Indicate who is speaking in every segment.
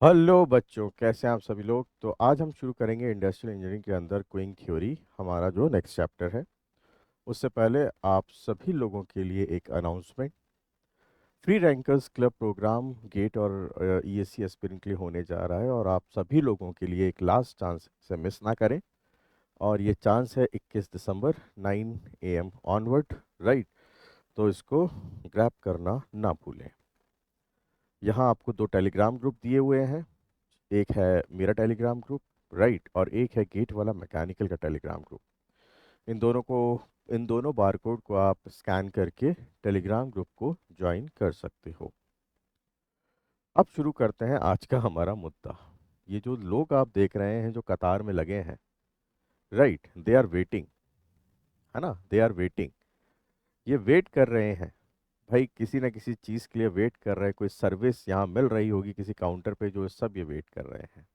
Speaker 1: Hello बच्चों, कैसे हैं आप सभी लोग। तो आज हम शुरू करेंगे इंडस्ट्रियल इंजीनियरिंग के अंदर क्विंग थ्योरी, हमारा जो नेक्स्ट चैप्टर है। उससे पहले आप सभी लोगों के लिए एक announcement. Free rankers club program GATE और ईएससी एस्पिरेंट के लिए होने जा रहा है और आप सभी लोगों के लिए एक लास्ट चांस से मिस ना करें। और ये चांस है 21 दिसंबर 9 AM ऑनवर्ड, राइट। तो इसको ग्रैब करना ना भूलें। यहाँ आपको दो टेलीग्राम ग्रुप दिए हुए हैं। एक है मेरा टेलीग्राम ग्रुप, राइट, और एक है गेट वाला मैकेनिकल का टेलीग्राम ग्रुप। इन दोनों बारकोड को आप स्कैन करके टेलीग्राम ग्रुप को ज्वाइन कर सकते हो। अब शुरू करते हैं आज का हमारा मुद्दा। ये जो लोग आप देख रहे हैं जो कतार में लगे हैं, राइट, दे आर वेटिंग, है ना, दे आर वेटिंग। ये वेट कर रहे हैं भाई, किसी ना किसी चीज़ के लिए वेट कर रहे हैं। कोई सर्विस यहाँ मिल रही होगी किसी काउंटर पे, जो सब ये वेट कर रहे हैं,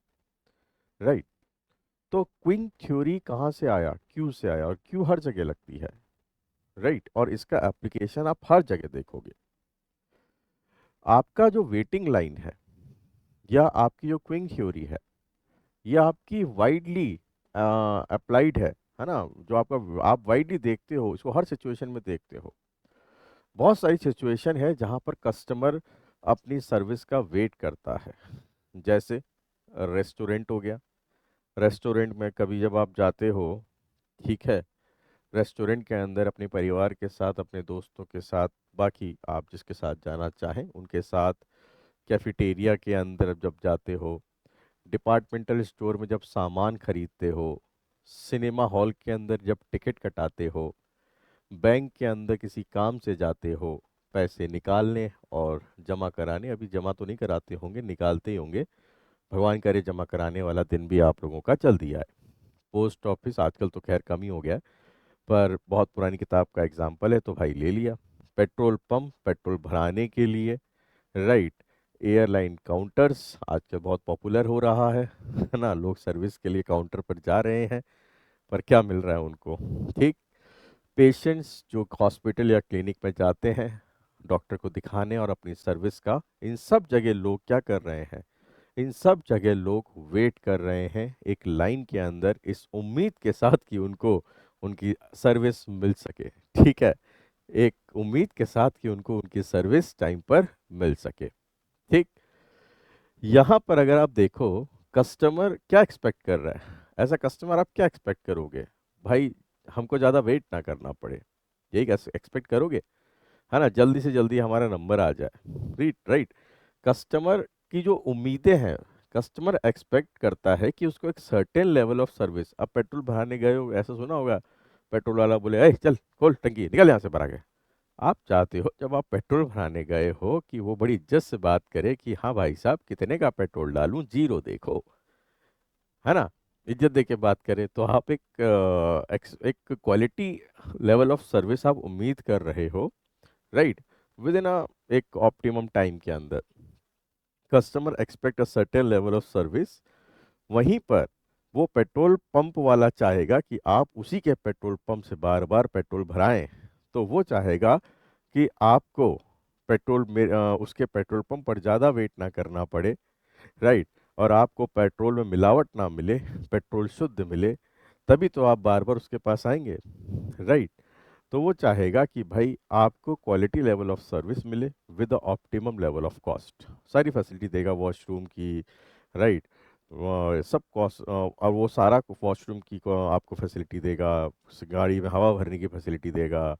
Speaker 1: राइट। तो क्विंग थ्योरी कहाँ से आया, क्यों से आया, और क्यों हर जगह लगती है, राइट। और इसका एप्लीकेशन आप हर जगह देखोगे। आपका जो वेटिंग लाइन है या आपकी जो क्विंग थ्योरी है, ये आपकी वाइडली अप्लाइड है ना। जो आपका आप वाइडली देखते हो, इसको हर सिचुएशन में देखते हो। बहुत सारी सिचुएशन है जहाँ पर कस्टमर अपनी सर्विस का वेट करता है। जैसे रेस्टोरेंट हो गया। रेस्टोरेंट में कभी जब आप जाते हो, ठीक है, रेस्टोरेंट के अंदर अपने परिवार के साथ, अपने दोस्तों के साथ, बाकी आप जिसके साथ जाना चाहें उनके साथ, कैफेटेरिया के अंदर जब जाते हो, डिपार्टमेंटल स्टोर में जब सामान खरीदते हो, सिनेमा हॉल के अंदर जब टिकट कटाते हो, बैंक के अंदर किसी काम से जाते हो, पैसे निकालने और जमा कराने। अभी जमा तो नहीं कराते होंगे, निकालते ही होंगे। भगवान करे जमा कराने वाला दिन भी आप लोगों का चल दिया है। पोस्ट ऑफिस आजकल तो खैर कम ही हो गया है, पर बहुत पुरानी किताब का एग्जाम्पल है तो भाई ले लिया। पेट्रोल पंप, पेट्रोल भराने के लिए, राइट। एयरलाइन काउंटर्स आजकल बहुत पॉपुलर हो रहा है ना। लोग सर्विस के लिए काउंटर पर जा रहे हैं, पर क्या मिल रहा है उनको, ठीक। पेशेंट्स जो हॉस्पिटल या क्लिनिक में जाते हैं डॉक्टर को दिखाने और अपनी सर्विस का, इन सब जगह लोग क्या कर रहे हैं, इन सब जगह लोग वेट कर रहे हैं एक लाइन के अंदर, इस उम्मीद के साथ कि उनको उनकी सर्विस मिल सके, ठीक है। एक उम्मीद के साथ कि उनको उनकी सर्विस टाइम पर मिल सके, ठीक। यहाँ पर अगर आप देखो, कस्टमर क्या एक्सपेक्ट कर रहा है। एज अ कस्टमर आप क्या एक्सपेक्ट करोगे, भाई हमको ज़्यादा वेट ना करना पड़े, यही एक्सपेक्ट करोगे, है ना। जल्दी से जल्दी हमारा नंबर आ जाए, राइट, राइट। कस्टमर की जो उम्मीदें हैं, कस्टमर एक्सपेक्ट करता है कि उसको एक सर्टेन लेवल ऑफ सर्विस। अब पेट्रोल भराने गए हो, ऐसा सुना होगा, पेट्रोल वाला बोले ए चल खोल टंकी, निकल यहाँ से भरा के। आप चाहते हो जब आप पेट्रोल भराने गए हो कि वो बड़ी इज्जत से बात करे कि हाँ भाई साहब कितने का पेट्रोल डालूं, जीरो देखो, है ना। इज्जत दे के बात करें तो आप एक क्वालिटी लेवल ऑफ सर्विस आप उम्मीद कर रहे हो, राइट, विद इन अ एक ऑप्टिमम टाइम के अंदर। Customer expect a certain level of service. वहीं पर वो पेट्रोल पंप वाला चाहेगा कि आप उसी के पेट्रोल पंप से बार बार पेट्रोल भराएं। तो वो चाहेगा कि आपको उसके पेट्रोल पंप पर ज़्यादा वेट ना करना पड़े, राइट। और आपको पेट्रोल में मिलावट ना मिले, पेट्रोल शुद्ध मिले, तभी तो आप बार बार उसके पास आएंगे, राइट। तो वो चाहेगा कि भाई आपको क्वालिटी लेवल ऑफ सर्विस मिले with the optimum level of cost. सारी फैसिलिटी देगा वॉशरूम की, राइट, सब कॉस्ट, और वो सारा वॉशरूम की आपको फैसिलिटी देगा, गाड़ी में हवा भरने की फैसिलिटी देगा,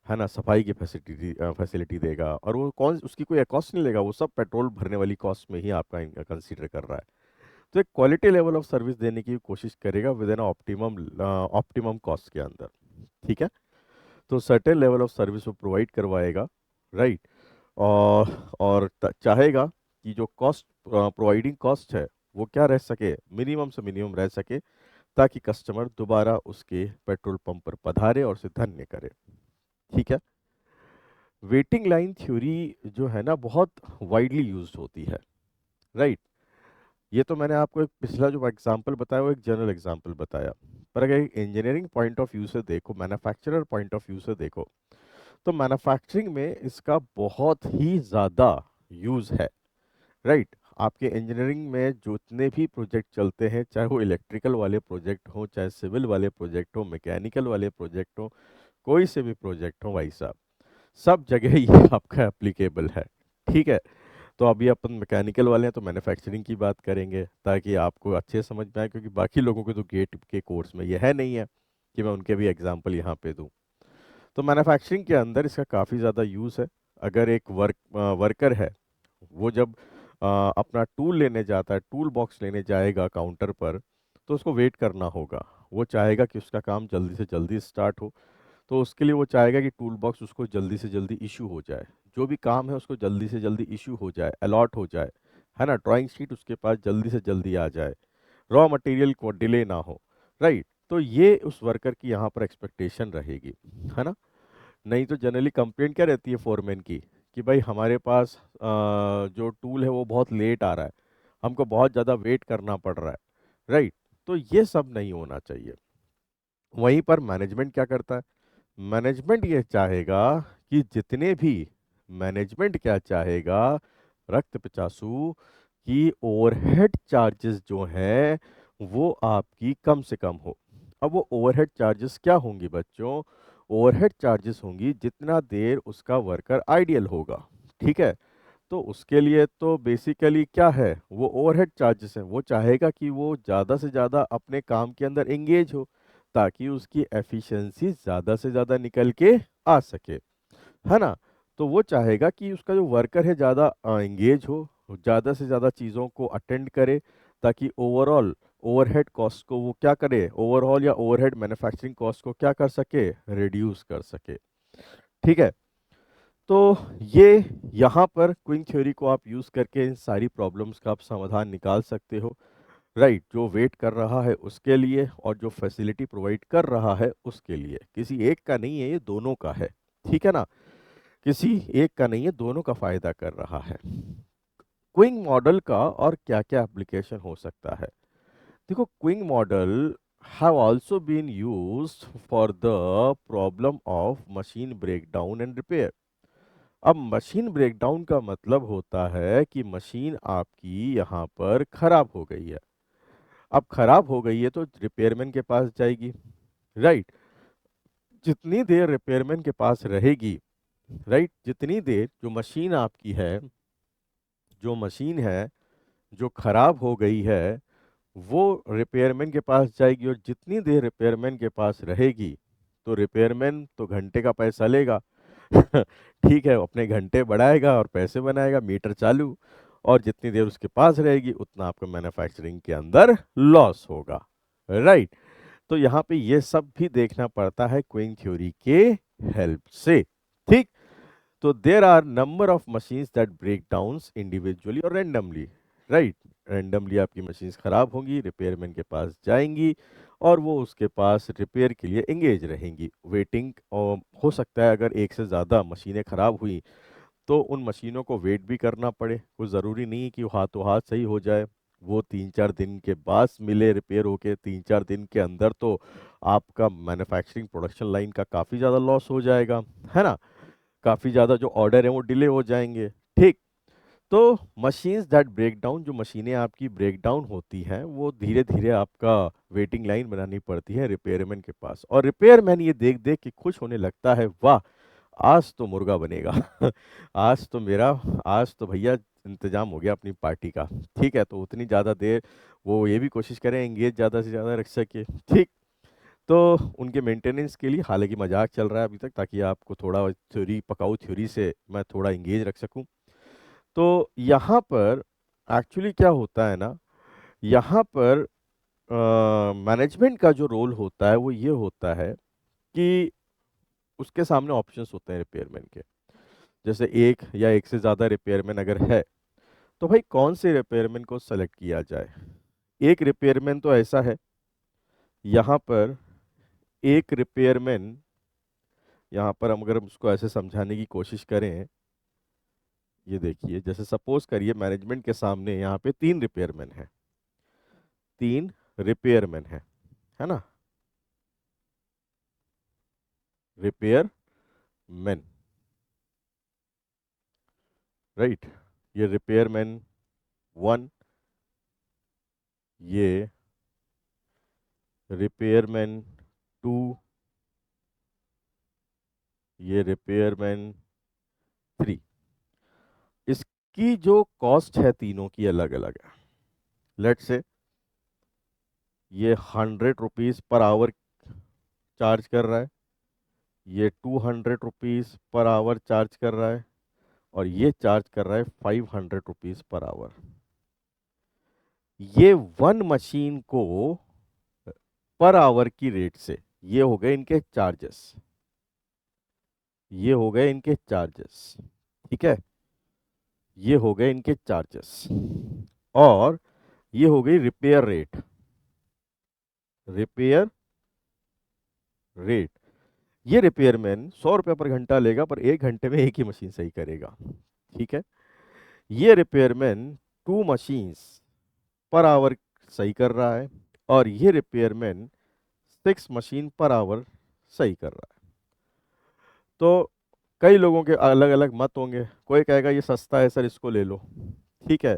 Speaker 1: है ना, सफाई की फैसिलिटी देगा। और वो कौन उसकी कोई कॉस्ट नहीं लेगा, वो सब पेट्रोल भरने वाली कॉस्ट में ही आपका कंसीडर कर रहा है। तो एक क्वालिटी लेवल ऑफ सर्विस देने की कोशिश करेगा with in optimum optimum cost के अंदर, ठीक है। तो सर्टेन लेवल ऑफ सर्विस वो प्रोवाइड करवाएगा, राइट। और चाहेगा कि जो कॉस्ट, प्रोवाइडिंग कॉस्ट है, वो क्या रह सके, मिनिमम से मिनिमम रह सके, ताकि कस्टमर दोबारा उसके पेट्रोल पंप पर पधारे और उसे धन्य करे, ठीक है। वेटिंग लाइन थ्योरी जो है ना, बहुत वाइडली यूज्ड होती है, राइट। ये तो मैंने आपको एक पिछला जो एग्जांपल बताया वो एक जनरल एग्जांपल बताया, पर अगर इंजीनियरिंग पॉइंट ऑफ व्यू से देखो, मैन्युफैक्चरर पॉइंट ऑफ व्यू से देखो, तो मैन्युफैक्चरिंग में इसका बहुत ही ज़्यादा यूज़ है, राइट। आपके इंजीनियरिंग में जितने भी प्रोजेक्ट चलते हैं, चाहे वो इलेक्ट्रिकल वाले प्रोजेक्ट हो, चाहे सिविल वाले प्रोजेक्ट हो, मैकेनिकल वाले प्रोजेक्ट हो, कोई से भी प्रोजेक्ट हो भाई साहब, सब जगह ये आपका एप्लीकेबल है। ठीक है। तो अभी अपन मैकेनिकल वाले हैं तो मैन्युफैक्चरिंग की बात करेंगे ताकि आपको अच्छे से समझ में आए, क्योंकि बाकी लोगों के तो गेट के कोर्स में यह है नहीं है कि मैं उनके भी एग्जाम्पल यहाँ पे दूँ। तो मैन्युफैक्चरिंग के अंदर इसका काफ़ी ज़्यादा यूज़ है। अगर एक वर्कर है, वो जब अपना टूल लेने जाता है, टूल बॉक्स लेने जाएगा काउंटर पर, तो उसको वेट करना होगा। वो चाहेगा कि उसका काम जल्दी से जल्दी स्टार्ट हो, तो उसके लिए वो चाहेगा कि टूल बॉक्स उसको जल्दी से जल्दी इशू हो जाए, जो भी काम है उसको जल्दी से जल्दी इशू हो जाए, अलॉट हो जाए, है ना, ड्राइंग शीट उसके पास जल्दी से जल्दी आ जाए, रॉ मटेरियल को डिले ना हो। राइट। तो ये उस वर्कर की यहाँ पर एक्सपेक्टेशन रहेगी, है ना। नहीं तो जनरली कंप्लेंट क्या रहती है फोरमैन की, कि भाई हमारे पास जो टूल है वो बहुत लेट आ रहा है, हमको बहुत ज़्यादा वेट करना पड़ रहा है। राइट। तो ये सब नहीं होना चाहिए। वहीं पर मैनेजमेंट क्या करता है, मैनेजमेंट ये चाहेगा कि जितने भी, मैनेजमेंट क्या चाहेगा, रक्त पिचासू, कि ओवरहेड चार्जेस जो हैं वो आपकी कम से कम हो। अब वो ओवरहेड चार्जेस क्या होंगी बच्चों, ओवरहेड चार्जेस होंगी जितना देर उसका वर्कर आइडियल होगा। ठीक है। तो उसके लिए तो बेसिकली क्या है, वो ओवरहेड चार्जेस हैं, वो चाहेगा कि वो ज़्यादा से ज़्यादा अपने काम के अंदर एंगेज हो, ताकि उसकी एफिशिएंसी ज़्यादा से ज़्यादा निकल के आ सके, है ना। तो वो चाहेगा कि उसका जो वर्कर है ज़्यादा एंगेज हो, ज़्यादा से ज़्यादा चीज़ों को अटेंड करे, ताकि ओवरऑल ओवरहेड कॉस्ट को वो क्या करे, ओवरऑल या ओवरहेड मैन्युफैक्चरिंग कॉस्ट को क्या कर सके, रिड्यूस कर सके। ठीक है। तो ये यहाँ पर क्विंग थ्योरी को आप यूज़ करके इन सारी प्रॉब्लम्स का आप समाधान निकाल सकते हो। राइट। जो वेट कर रहा है उसके लिए और जो फैसिलिटी प्रोवाइड कर रहा है उसके लिए, किसी एक का नहीं है, ये दोनों का है। ठीक है ना, किसी एक का नहीं है, दोनों का फायदा कर रहा है। क्विंग मॉडल का और क्या क्या एप्लीकेशन हो सकता है, देखो Qing model have also been used for the problem of machine breakdown and repair। अब मशीन ब्रेकडाउन का मतलब होता है कि मशीन आपकी यहाँ पर खराब हो गई है। अब खराब हो गई है तो रिपेयरमैन के पास जाएगी। राइट। जितनी देर रिपेयरमैन के पास रहेगी, राइट, जितनी देर जो मशीन आपकी है, जो मशीन है जो खराब हो गई है, वो रिपेयरमैन के पास जाएगी, और जितनी देर रिपेयरमैन के पास रहेगी, तो रिपेयरमैन तो घंटे का पैसा लेगा। ठीक है, अपने घंटे बढ़ाएगा और पैसे बनाएगा, मीटर चालू। और जितनी देर उसके पास रहेगी उतना आपको मैन्युफैक्चरिंग के अंदर लॉस होगा। राइट। तो यहाँ पे ये सब भी देखना पड़ता है क्विंग थ्योरी के हेल्प से। ठीक। तो there are number of machines that break downs individually और रैंडमली। राइट। रैंडमली आपकी मशीन्स खराब होंगी, रिपेयरमैन के पास जाएंगी, और वो उसके पास रिपेयर के लिए एंगेज रहेंगी, वेटिंग। और हो सकता है अगर एक से ज़्यादा मशीनें खराब हुई तो उन मशीनों को वेट भी करना पड़े, कोई ज़रूरी नहीं कि वो हाथों हाथ सही हो जाए। वो 3-4 दिन के बाद मिले रिपेयर होके, 3-4 दिन के अंदर तो आपका मैन्युफैक्चरिंग प्रोडक्शन लाइन का काफ़ी ज़्यादा लॉस हो जाएगा, है ना। काफ़ी ज़्यादा जो ऑर्डर है वो डिले हो जाएंगे। ठीक। तो मशीन्स दैट ब्रेक डाउन, जो मशीनें आपकी ब्रेक डाउन होती हैं वो धीरे धीरे आपका वेटिंग लाइन बनानी पड़ती है रिपेयरमैन के पास, और रिपेयरमैन ये देख देख के खुश होने लगता है, वाह आज तो मुर्गा बनेगा। आज तो मेरा, आज तो भैया इंतजाम हो गया अपनी पार्टी का। ठीक है। तो उतनी ज़्यादा देर वो ये भी कोशिश करें एंगेज ज़्यादा से ज़्यादा रख सके। ठीक। तो उनके मेंटेनेंस के लिए, हालांकि मजाक चल रहा है अभी तक, ताकि आपको थोड़ा थ्योरी, पकाऊ थ्योरी से मैं थोड़ा इंगेज रख सकूं। तो यहाँ पर एक्चुअली क्या होता है ना, यहाँ पर मैनेजमेंट का जो रोल होता है वो ये होता है कि उसके सामने ऑप्शंस होते हैं रिपेयरमैन के। जैसे एक या एक से ज़्यादा रिपेयरमैन अगर है, तो भाई कौन से रिपेयरमैन को सेलेक्ट किया जाए। एक रिपेयरमैन तो ऐसा है, यहाँ पर एक रिपेयरमैन, यहाँ पर हम अगर उसको ऐसे समझाने की कोशिश करें, ये देखिए, जैसे सपोज करिए मैनेजमेंट के सामने यहाँ पे 3 रिपेयरमैन है, 3 रिपेयरमैन है ना, रिपेयर मैन। राइट। ये रिपेयरमैन 1, ये रिपेयरमैन 2, ये रिपेयरमैन 3। इसकी जो कॉस्ट है तीनों की अलग अलग है। लेट से ये 100 रुपीज़ पर आवर चार्ज कर रहा है, ये 200 रुपीज़ पर आवर चार्ज कर रहा है, और ये चार्ज कर रहा है 500 रुपीज़ पर आवर। ये वन मशीन को पर आवर की रेट से, ये हो गए इनके चार्जेस, ये हो गए इनके चार्जेस, ठीक है, ये हो गए इनके चार्जेस, और ये हो गई रिपेयर रेट, रिपेयर रेट। ये रिपेयरमैन 100 रुपये पर घंटा लेगा, पर 1 घंटे में एक ही मशीन सही करेगा, ठीक है। ये रिपेयरमैन 2 मशीन्स पर आवर सही कर रहा है, और ये रिपेयरमैन 6 मशीन पर आवर सही कर रहा है। तो कई लोगों के अलग अलग मत होंगे, कोई कहेगा ये सस्ता है सर, इसको ले लो, ठीक है।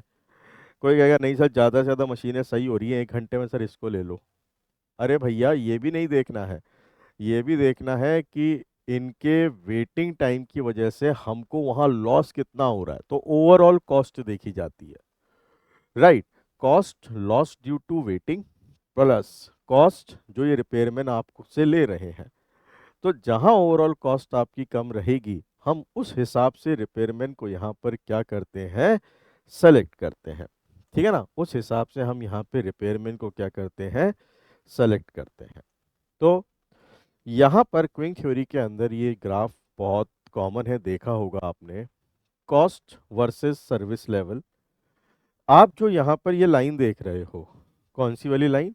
Speaker 1: कोई कहेगा नहीं सर, ज़्यादा से ज़्यादा मशीनें सही हो रही हैं 1 घंटे में, सर इसको ले लो। अरे भैया, ये भी नहीं देखना है, ये भी देखना है कि इनके वेटिंग टाइम की वजह से हमको वहाँ लॉस कितना हो रहा है। तो ओवरऑल कॉस्ट देखी जाती है, right. Cost loss due to waiting plus cost जो ये रिपेयरमैन आपसे ले रहे हैं। तो जहां ओवरऑल कॉस्ट आपकी कम रहेगी, हम उस हिसाब से रिपेयरमैन को यहाँ पर क्या करते हैं, सेलेक्ट करते हैं, ठीक है ना। उस हिसाब से हम यहाँ पे रिपेयरमैन को क्या करते हैं, सेलेक्ट करते हैं। तो यहाँ पर क्विंग थ्योरी के अंदर ये ग्राफ बहुत कॉमन है, देखा होगा आपने, कॉस्ट वर्सेस सर्विस लेवल। आप जो यहाँ पर ये लाइन देख रहे हो, कौन सी वाली लाइन,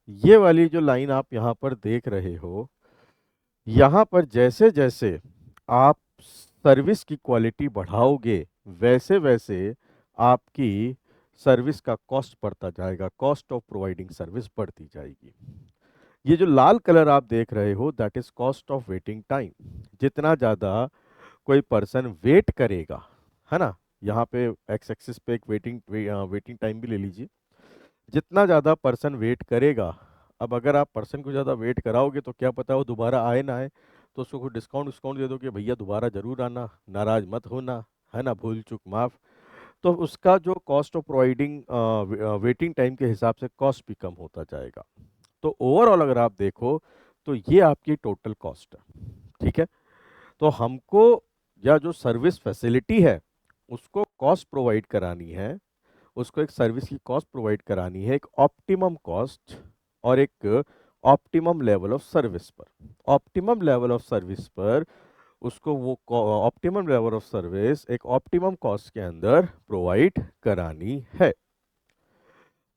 Speaker 1: ये वाली जो लाइन आप यहाँ पर देख रहे हो, यहाँ पर जैसे जैसे आप सर्विस की क्वालिटी बढ़ाओगे, वैसे वैसे आपकी सर्विस का कॉस्ट बढ़ता जाएगा, कॉस्ट ऑफ प्रोवाइडिंग सर्विस बढ़ती जाएगी। ये जो लाल कलर आप देख रहे हो, that is cost of waiting time. जितना ज़्यादा कोई पर्सन वेट करेगा, है ना, यहाँ पे एक्स एक्सिस पे एक वेटिंग टाइम भी ले लीजिए। जितना ज़्यादा पर्सन वेट करेगा, अब अगर आप पर्सन को ज़्यादा वेट कराओगे तो क्या पता वो दोबारा आए ना आए, तो उसको कुछ डिस्काउंट डिस्काउंट दे दो कि भैया दोबारा ज़रूर आना, नाराज मत होना, है ना, भूल चूक माफ़। तो उसका जो cost of providing waiting time के हिसाब से कॉस्ट भी कम होता जाएगा। तो ओवरऑल अगर आप देखो तो ये आपकी टोटल कॉस्ट है, ठीक है। तो हमको या जो सर्विस फैसिलिटी है उसको कॉस्ट प्रोवाइड करानी है, उसको एक सर्विस की कॉस्ट प्रोवाइड करानी है, एक ऑप्टिमम कॉस्ट और एक ऑप्टिमम लेवल ऑफ सर्विस पर। ऑप्टिमम लेवल ऑफ सर्विस पर उसको वो ऑप्टिमम लेवल ऑफ सर्विस एक ऑप्टिमम कॉस्ट के अंदर प्रोवाइड करानी है।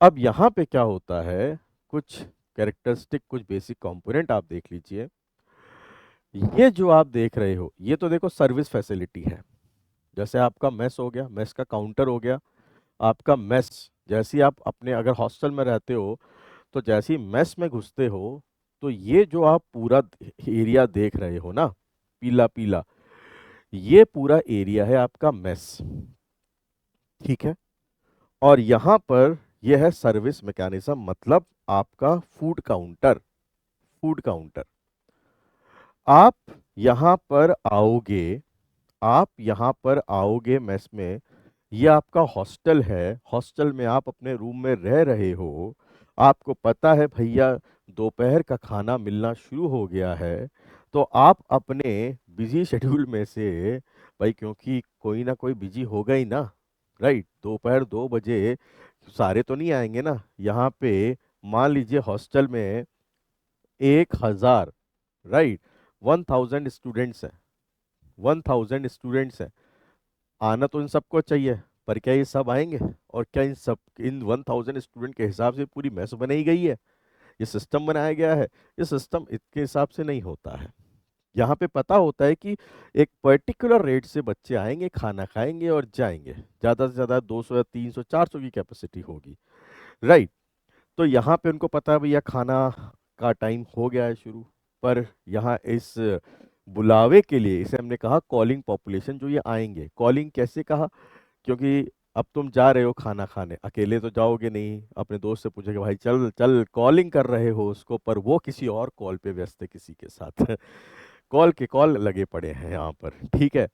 Speaker 1: अब यहाँ पे क्या होता है, कुछ कैरेक्टरिस्टिक, कुछ बेसिक कंपोनेंट आप देख लीजिए। ये जो आप देख रहे हो, ये तो देखो सर्विस फैसिलिटी है। जैसे आपका मेस हो गया, मेस का काउंटर हो गया, आपका मेस, जैसे आप अपने अगर हॉस्टल में रहते हो तो जैसे ही मेस में घुसते हो, तो ये जो आप पूरा एरिया देख रहे हो ना, पीला पीला, ये पूरा एरिया है आपका मेस, ठीक है। और यहाँ पर यह है सर्विस मैकेनिज्म, मतलब आपका फूड काउंटर, फूड काउंटर। आप यहाँ पर आओगे, आप यहाँ पर आओगे मेस में, ये आपका हॉस्टल है, हॉस्टल में आप अपने रूम में रह रहे हो, आपको पता है भैया दोपहर का खाना मिलना शुरू हो गया है, तो आप अपने बिजी शेड्यूल में से, भाई क्योंकि कोई ना कोई बिजी होगा ही ना, राइट, दोपहर 2 बजे सारे तो नहीं आएंगे ना यहाँ पे। मान लीजिए हॉस्टल में 1,000, राइट, 1,000 स्टूडेंट्स हैं, 1,000 स्टूडेंट्स हैं, आना तो इन सबको चाहिए, पर क्या ये सब आएंगे? और क्या इन 1,000 स्टूडेंट के हिसाब से पूरी मैस बनाई गई है, ये सिस्टम बनाया गया है? ये सिस्टम इसके हिसाब से नहीं होता है। यहाँ पे पता होता है कि एक पर्टिकुलर रेट से बच्चे आएंगे, खाना खाएंगे और जाएंगे, ज़्यादा से ज़्यादा 200 या 300 400 की कैपेसिटी होगी, राइट। तो यहाँ पे उनको पता है भैया खाना का टाइम हो गया है शुरू, पर यहाँ इस बुलावे के लिए, इसे हमने कहा कॉलिंग पॉपुलेशन, जो ये आएंगे, कॉलिंग कैसे कहा, क्योंकि अब तुम जा रहे हो खाना खाने, अकेले तो जाओगे नहीं, अपने दोस्त से पूछोगे भाई चल चल, कॉलिंग कर रहे हो उसको, पर वो किसी और कॉल पे व्यस्त है किसी के साथ कॉल के कॉल लगे पड़े हैं यहाँ पर, ठीक है।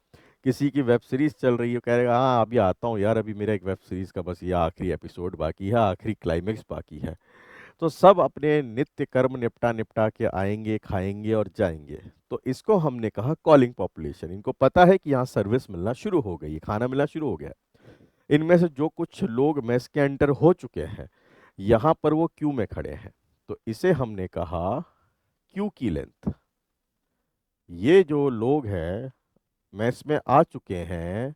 Speaker 1: किसी की वेब सीरीज चल रही है, कह रहे हाँ अभी आता हूँ यार, अभी मेरा एक वेब सीरीज का बस ये आखिरी एपिसोड बाकी है, आखिरी क्लाइमेक्स बाकी है। तो सब अपने नित्य कर्म निपटा निपटा के आएंगे, खाएंगे और जाएंगे। तो इसको हमने कहा कॉलिंग पॉपुलेशन। इनको पता है कि यहाँ सर्विस मिलना शुरू हो गई है, खाना मिलना शुरू हो गया है। इनमें से जो कुछ लोग मेस के एंटर हो चुके हैं, यहाँ पर वो क्यू में खड़े हैं, तो इसे हमने कहा क्यू की लेंथ। ये जो लोग हैं मेस में आ चुके हैं,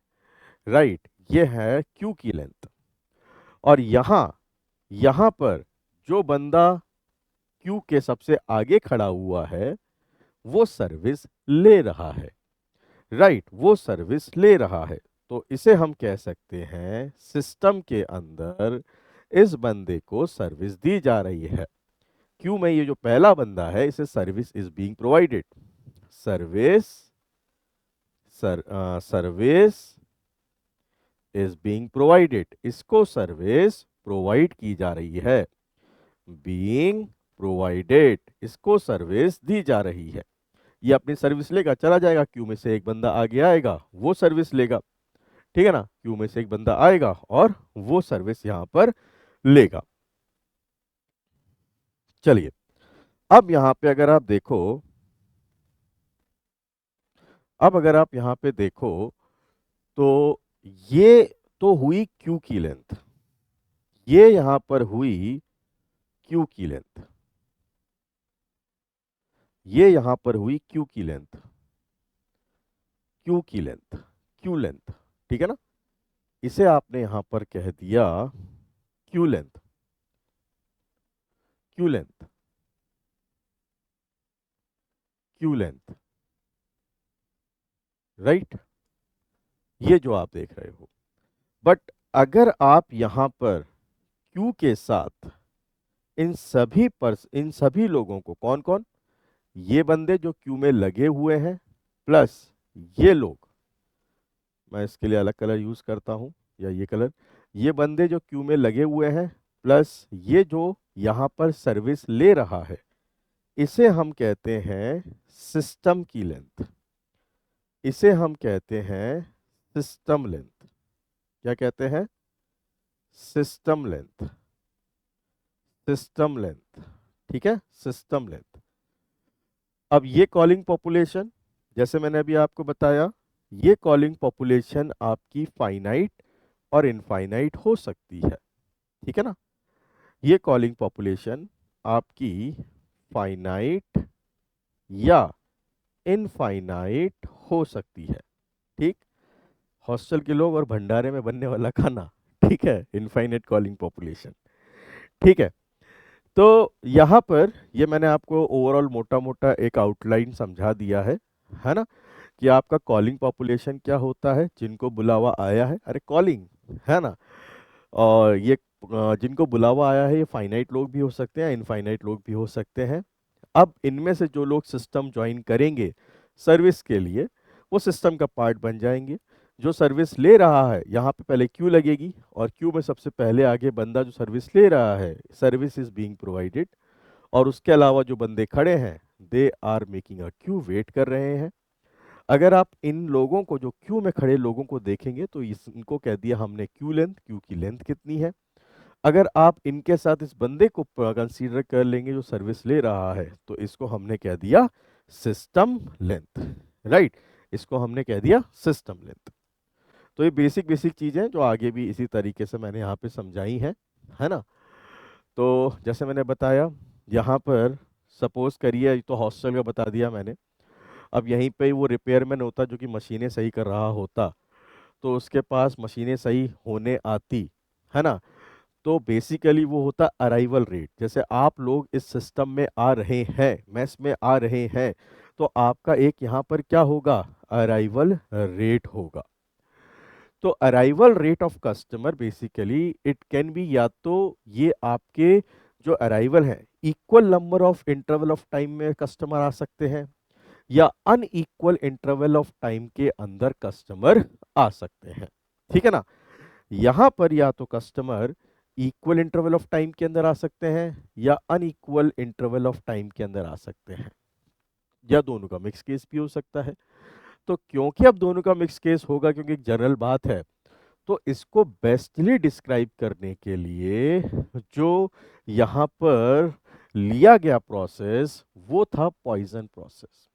Speaker 1: राइट, ये है क्यू की लेंथ। और यहाँ यहाँ पर जो बंदा क्यू के सबसे आगे खड़ा हुआ है वो सर्विस ले रहा है, राइट, वो सर्विस ले रहा है। तो इसे हम कह सकते हैं सिस्टम के अंदर इस बंदे को सर्विस दी जा रही है। क्यों में ये जो पहला बंदा है इसे service is being provided, service service is being provided, इसको सर्विस प्रोवाइड की जा रही है, बीइंग प्रोवाइडेड, इसको सर्विस दी जा रही है। ये अपनी सर्विस लेगा, चला जाएगा, क्यू में से एक बंदा आगे आएगा, वो सर्विस लेगा, ठीक है ना, क्यू में से एक बंदा आएगा और वो सर्विस यहां पर लेगा। चलिए, अब यहां पे अगर आप देखो, अब अगर आप यहां पे देखो तो ये तो हुई क्यू की लेंथ, ये यहां पर हुई क्यू की लेंथ, ये यहां पर हुई क्यू की लेंथ, क्यू की लेंथ, क्यू लेंथ, ठीक है ना। इसे आपने यहां पर कह दिया Q length, Q length, Q length, right, ये जो आप देख रहे हो। बट अगर आप यहां पर क्यू के साथ इन सभी लोगों को, कौन कौन, ये बंदे जो क्यू में लगे हुए हैं प्लस ये लोग, मैं इसके लिए अलग कलर यूज करता हूं या ये कलर, ये बंदे जो क्यू में लगे हुए हैं प्लस ये जो यहां पर सर्विस ले रहा है, इसे हम कहते हैं सिस्टम की लेंथ, इसे हम कहते हैं सिस्टम लेंथ। क्या कहते हैं? सिस्टम लेंथ, सिस्टम लेंथ, ठीक है, सिस्टम लेंथ। अब ये कॉलिंग पॉपुलेशन, जैसे मैंने अभी आपको बताया, ये कॉलिंग पॉपुलेशन आपकी फाइनाइट और इनफाइनाइट हो सकती है, ठीक है ना। ये कॉलिंग पॉपुलेशन आपकी फाइनाइट या इनफाइनाइट हो सकती है, ठीक। हॉस्टल के लोग और भंडारे में बनने वाला खाना, ठीक है, इनफाइनाइट कॉलिंग पॉपुलेशन, ठीक है। तो यहाँ पर ये मैंने आपको ओवरऑल मोटा मोटा एक आउटलाइन समझा दिया है ना, कि आपका कॉलिंग पॉपुलेशन क्या होता है, जिनको बुलावा आया है, अरे कॉलिंग, है ना। और ये जिनको बुलावा आया है ये फाइनाइट लोग भी हो सकते हैं, इनफाइनाइट लोग भी हो सकते हैं। अब इनमें से जो लोग सिस्टम ज्वाइन करेंगे सर्विस के लिए, वो सिस्टम का पार्ट बन जाएंगे। जो सर्विस ले रहा है, यहाँ पे पहले क्यू लगेगी और क्यू में सबसे पहले आगे बंदा जो सर्विस ले रहा है, सर्विस इज बीइंग प्रोवाइडेड, और उसके अलावा जो बंदे खड़े हैं they are making a queue, wait कर रहे हैं। अगर आप इन लोगों को, जो क्यू में खड़े लोगों को देखेंगे तो इनको कह दिया हमने क्यू लेंथ, क्यू की लेंथ कितनी है। अगर आप इनके साथ इस बंदे को कंसीडर कर लेंगे जो सर्विस ले रहा है, तो इसको हमने कह दिया सिस्टम लेंथ, राइट, इसको हमने कह दिया सिस्टम लेंथ। तो ये बेसिक बेसिक चीजें जो आगे भी इसी तरीके से मैंने यहाँ पे समझाई हैं, है ना। तो जैसे मैंने बताया, यहाँ पर सपोज करिए, तो हॉस्टल का बता दिया मैंने, अब यहीं पे ही वो रिपेयरमैन होता जो कि मशीनें सही कर रहा होता, तो उसके पास मशीनें सही होने आती, है ना। तो बेसिकली वो होता अराइवल रेट। जैसे आप लोग इस सिस्टम में आ रहे हैं, मेस में आ रहे हैं, तो आपका एक यहाँ पर क्या होगा, अराइवल रेट होगा। तो arrival rate of customer basically it can be, या तो ये आपके जो अराइवल है equal number of interval of time में कस्टमर आ सकते हैं, या अनइक्वल इंटरवल ऑफ टाइम के अंदर कस्टमर आ सकते हैं, ठीक है ना। यहां पर या तो customer equal interval of time के अंदर आ सकते हैं या अनइक्वल इंटरवल ऑफ टाइम के अंदर आ सकते हैं, या दोनों का मिक्स केस भी हो सकता है। तो क्योंकि अब दोनों का मिक्स केस होगा, क्योंकि एक जनरल बात है, तो इसको बेस्टली डिस्क्राइब करने के लिए जो यहाँ पर लिया गया प्रोसेस वो था Poisson process.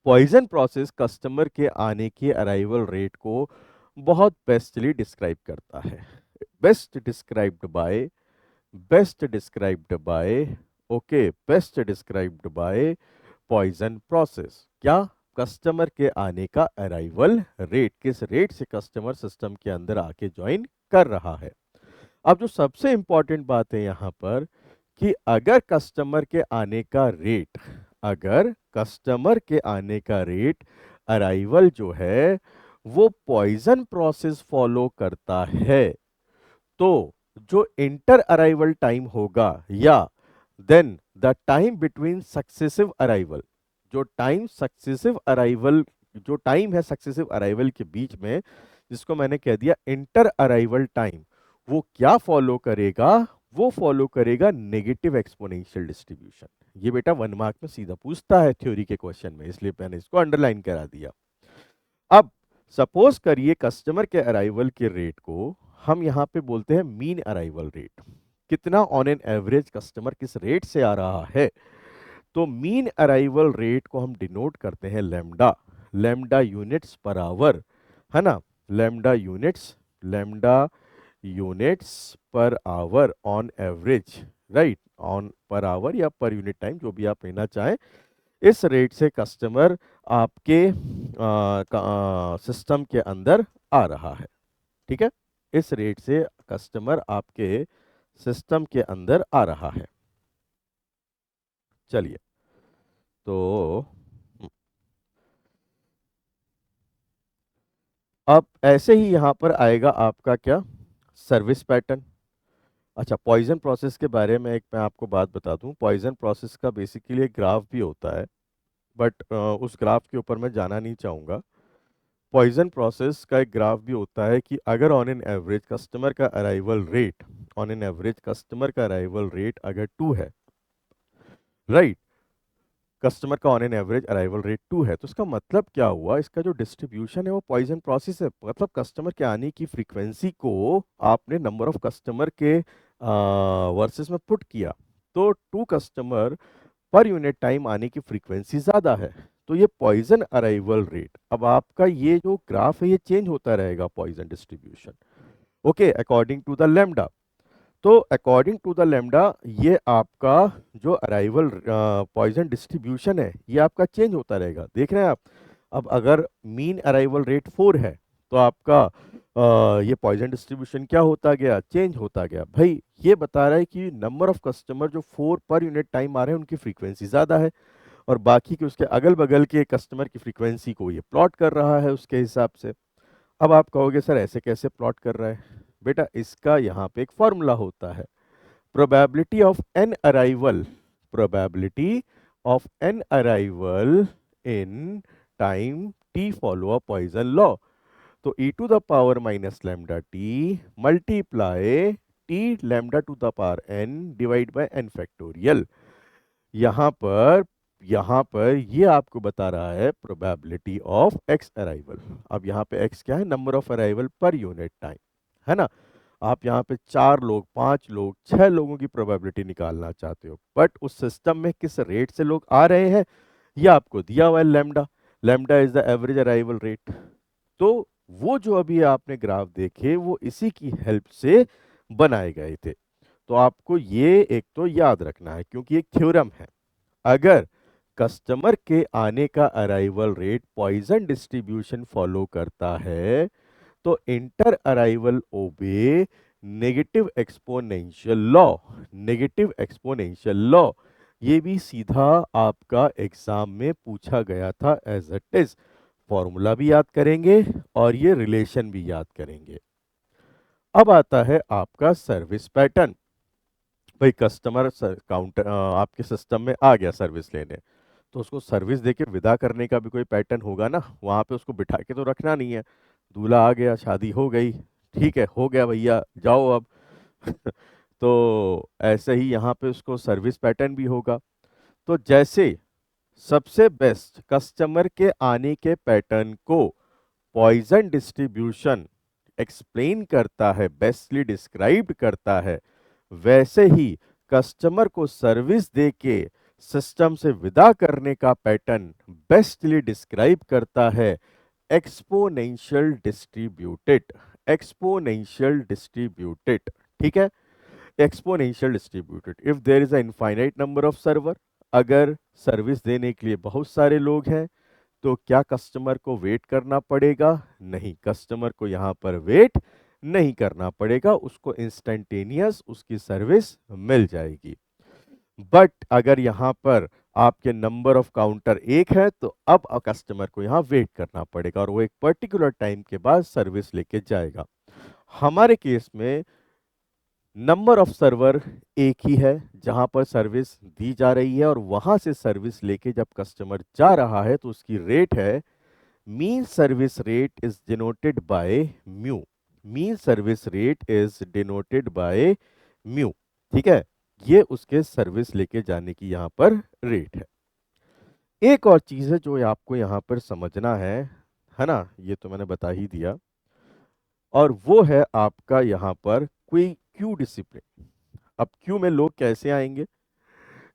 Speaker 1: Poisson process customer के आने के अराइवल रेट को बहुत बेस्टली डिस्क्राइब करता है। Best described by, best described by, okay, best described by Poisson process. क्या? कस्टमर के आने का अराइवल रेट, किस रेट से कस्टमर सिस्टम के अंदर आके ज्वाइन कर रहा है। अब जो सबसे इंपॉर्टेंट बात है यहाँ पर कि अगर कस्टमर के आने का रेट, अगर कस्टमर के आने का रेट अराइवल जो है वो पॉइजन प्रोसेस फॉलो करता है, तो जो इंटर अराइवल टाइम होगा या then the time between successive arrival, जो टाइम सक्सेसिव अराइवल, जो टाइम है सक्सेसिव अराइवल के बीच में, जिसको मैंने कह दिया इंटर अराइवल टाइम, वो क्या फॉलो करेगा? वो फॉलो करेगा नेगेटिव एक्सपोनेंशियल डिस्ट्रीब्यूशन। ये बेटा 1 मार्क में सीधा पूछता है थ्योरी के क्वेश्चन में, इसलिए मैंने इसको अंडरलाइन करा दिया। अब सपोज करिए कस्टमर के अराइवल के रेट को हम यहाँ पे बोलते हैं मीन अराइवल रेट। कितना ऑन एन एवरेज कस्टमर किस रेट से आ रहा है, तो मीन अराइवल रेट को हम डिनोट करते हैं lambda, lambda units per hour, है ना, lambda units, lambda units per hour on average, right, on per hour या पर यूनिट टाइम, जो भी आप लेना चाहें। इस रेट से कस्टमर आपके सिस्टम के अंदर आ रहा है, ठीक है, इस रेट से कस्टमर आपके सिस्टम के अंदर आ रहा है। चलिए, तो अब ऐसे ही यहां पर आएगा आपका क्या, सर्विस पैटर्न। अच्छा, पॉइजन प्रोसेस के बारे में एक मैं आपको बात बता दूं। पॉइजन प्रोसेस का बेसिकली एक ग्राफ भी होता है, बट उस ग्राफ के ऊपर मैं जाना नहीं चाहूँगा। पॉइजन प्रोसेस का एक ग्राफ भी होता है कि अगर ऑन एन एवरेज कस्टमर का arrival rate, on an average customer का अराइवल रेट अगर 2 है, राइट, कस्टमर का on an average arrival rate 2 है, तो इसका मतलब क्या हुआ, इसका जो डिस्ट्रीब्यूशन है वो पॉइजन प्रोसेस है। मतलब कस्टमर के आने की फ्रीक्वेंसी को आपने नंबर ऑफ कस्टमर के वर्सेस में पुट किया, तो 2 कस्टमर पर यूनिट टाइम आने की फ्रीक्वेंसी ज्यादा है, तो ये पॉइजन अराइवल रेट। अब आपका ये जो ग्राफ है ये चेंज होता रहेगा Poisson distribution, okay, according to the lambda. तो अकॉर्डिंग टू द लैम्डा ये आपका जो अराइवल पॉइजन डिस्ट्रीब्यूशन है ये आपका चेंज होता रहेगा। देख रहे हैं आप, अब अगर मीन अराइवल रेट 4 है तो आपका ये पॉइजन डिस्ट्रीब्यूशन क्या होता गया, चेंज होता गया। भाई ये बता रहा है कि नंबर ऑफ कस्टमर जो 4 पर यूनिट टाइम आ रहे हैं उनकी फ्रीक्वेंसी ज़्यादा है, और बाकी के उसके अगल बगल के कस्टमर की फ्रीक्वेंसी को ये प्लॉट कर रहा है उसके हिसाब से। अब आप कहोगे सर ऐसे कैसे प्लॉट कर रहा है? बेटा इसका यहाँ पे एक फॉर्मूला होता है, probability of an arrival, probability of an arrival in time t follow a Poisson law. तो e to the power minus lambda t multiply t lambda to the power n divide by n factorial. यहाँ पर ये आपको बता रहा है probability of x arrival. अब यहाँ पे x क्या है, number of arrival per unit time, है ना। आप यहाँ पे 4 लोग, 5 लोग, 6 लोगों की प्रोबेबिलिटी निकालना चाहते हो, बट उस सिस्टम में किस रेट से लोग आ रहे हैं ये आपको दिया हुआ है lambda, lambda is the average arrival rate. तो वो जो अभी आपने ग्राफ देखे वो इसी की हेल्प से बनाए गए थे। तो आपको ये एक तो याद रखना है, क्योंकि एक थ्योरम है, अगर कस्टमर के आने का arrival rate Poisson distribution follow करता है तो inter arrival obey negative exponential law, negative exponential law. ये भी सीधा आपका एग्जाम में पूछा गया था एज इट इज। फॉर्मूला भी याद करेंगे और ये रिलेशन भी याद करेंगे। अब आता है आपका सर्विस पैटर्न। भाई कस्टमर काउंटर आपके सिस्टम में आ गया सर्विस लेने, तो उसको सर्विस देके विदा करने का भी कोई पैटर्न होगा ना, वहां पे उसको बिठा के तो रखना नहीं है। दूल्हा आ गया, शादी हो गई, ठीक है, हो गया भैया, जाओ अब। तो ऐसे ही यहाँ पे उसको सर्विस पैटर्न भी होगा। तो जैसे सबसे बेस्ट कस्टमर के आने के पैटर्न को पॉइजन डिस्ट्रीब्यूशन एक्सप्लेन करता है, बेस्टली डिस्क्राइब्ड करता है, वैसे ही कस्टमर को सर्विस देके सिस्टम से विदा करने का पैटर्न बेस्टली डिस्क्राइब करता है एक्सपोनेंशियल डिस्ट्रीब्यूटेड। एक्सपोनेंशियल डिस्ट्रीब्यूटेड, ठीक है। Exponential distributed if there is a infinite number of server, अगर सर्विस देने के लिए बहुत सारे लोग हैं तो क्या कस्टमर को वेट करना पड़ेगा? नहीं, कस्टमर को यहाँ पर वेट नहीं करना पड़ेगा, उसको इंस्टेंटेनियस उसकी सर्विस मिल जाएगी। बट अगर यहाँ पर आपके नंबर ऑफ काउंटर एक है तो अब कस्टमर को यहाँ वेट करना पड़ेगा और वो एक पर्टिकुलर टाइम के बाद सर्विस लेके जाएगा। हमारे केस में नंबर ऑफ सर्वर एक ही है जहां पर सर्विस दी जा रही है, और वहां से सर्विस लेके जब कस्टमर जा रहा है तो उसकी रेट है mean service rate is denoted by mu. Mean service rate is denoted by mu, ठीक है। ये उसके सर्विस लेके जाने की यहाँ पर रेट है। एक और चीज है जो आपको यहाँ पर समझना है ना, ये तो मैंने बता ही दिया, और वो है आपका यहाँ पर कोई क्यू डिसिप्लिन। अब क्यू में लोग कैसे आएंगे?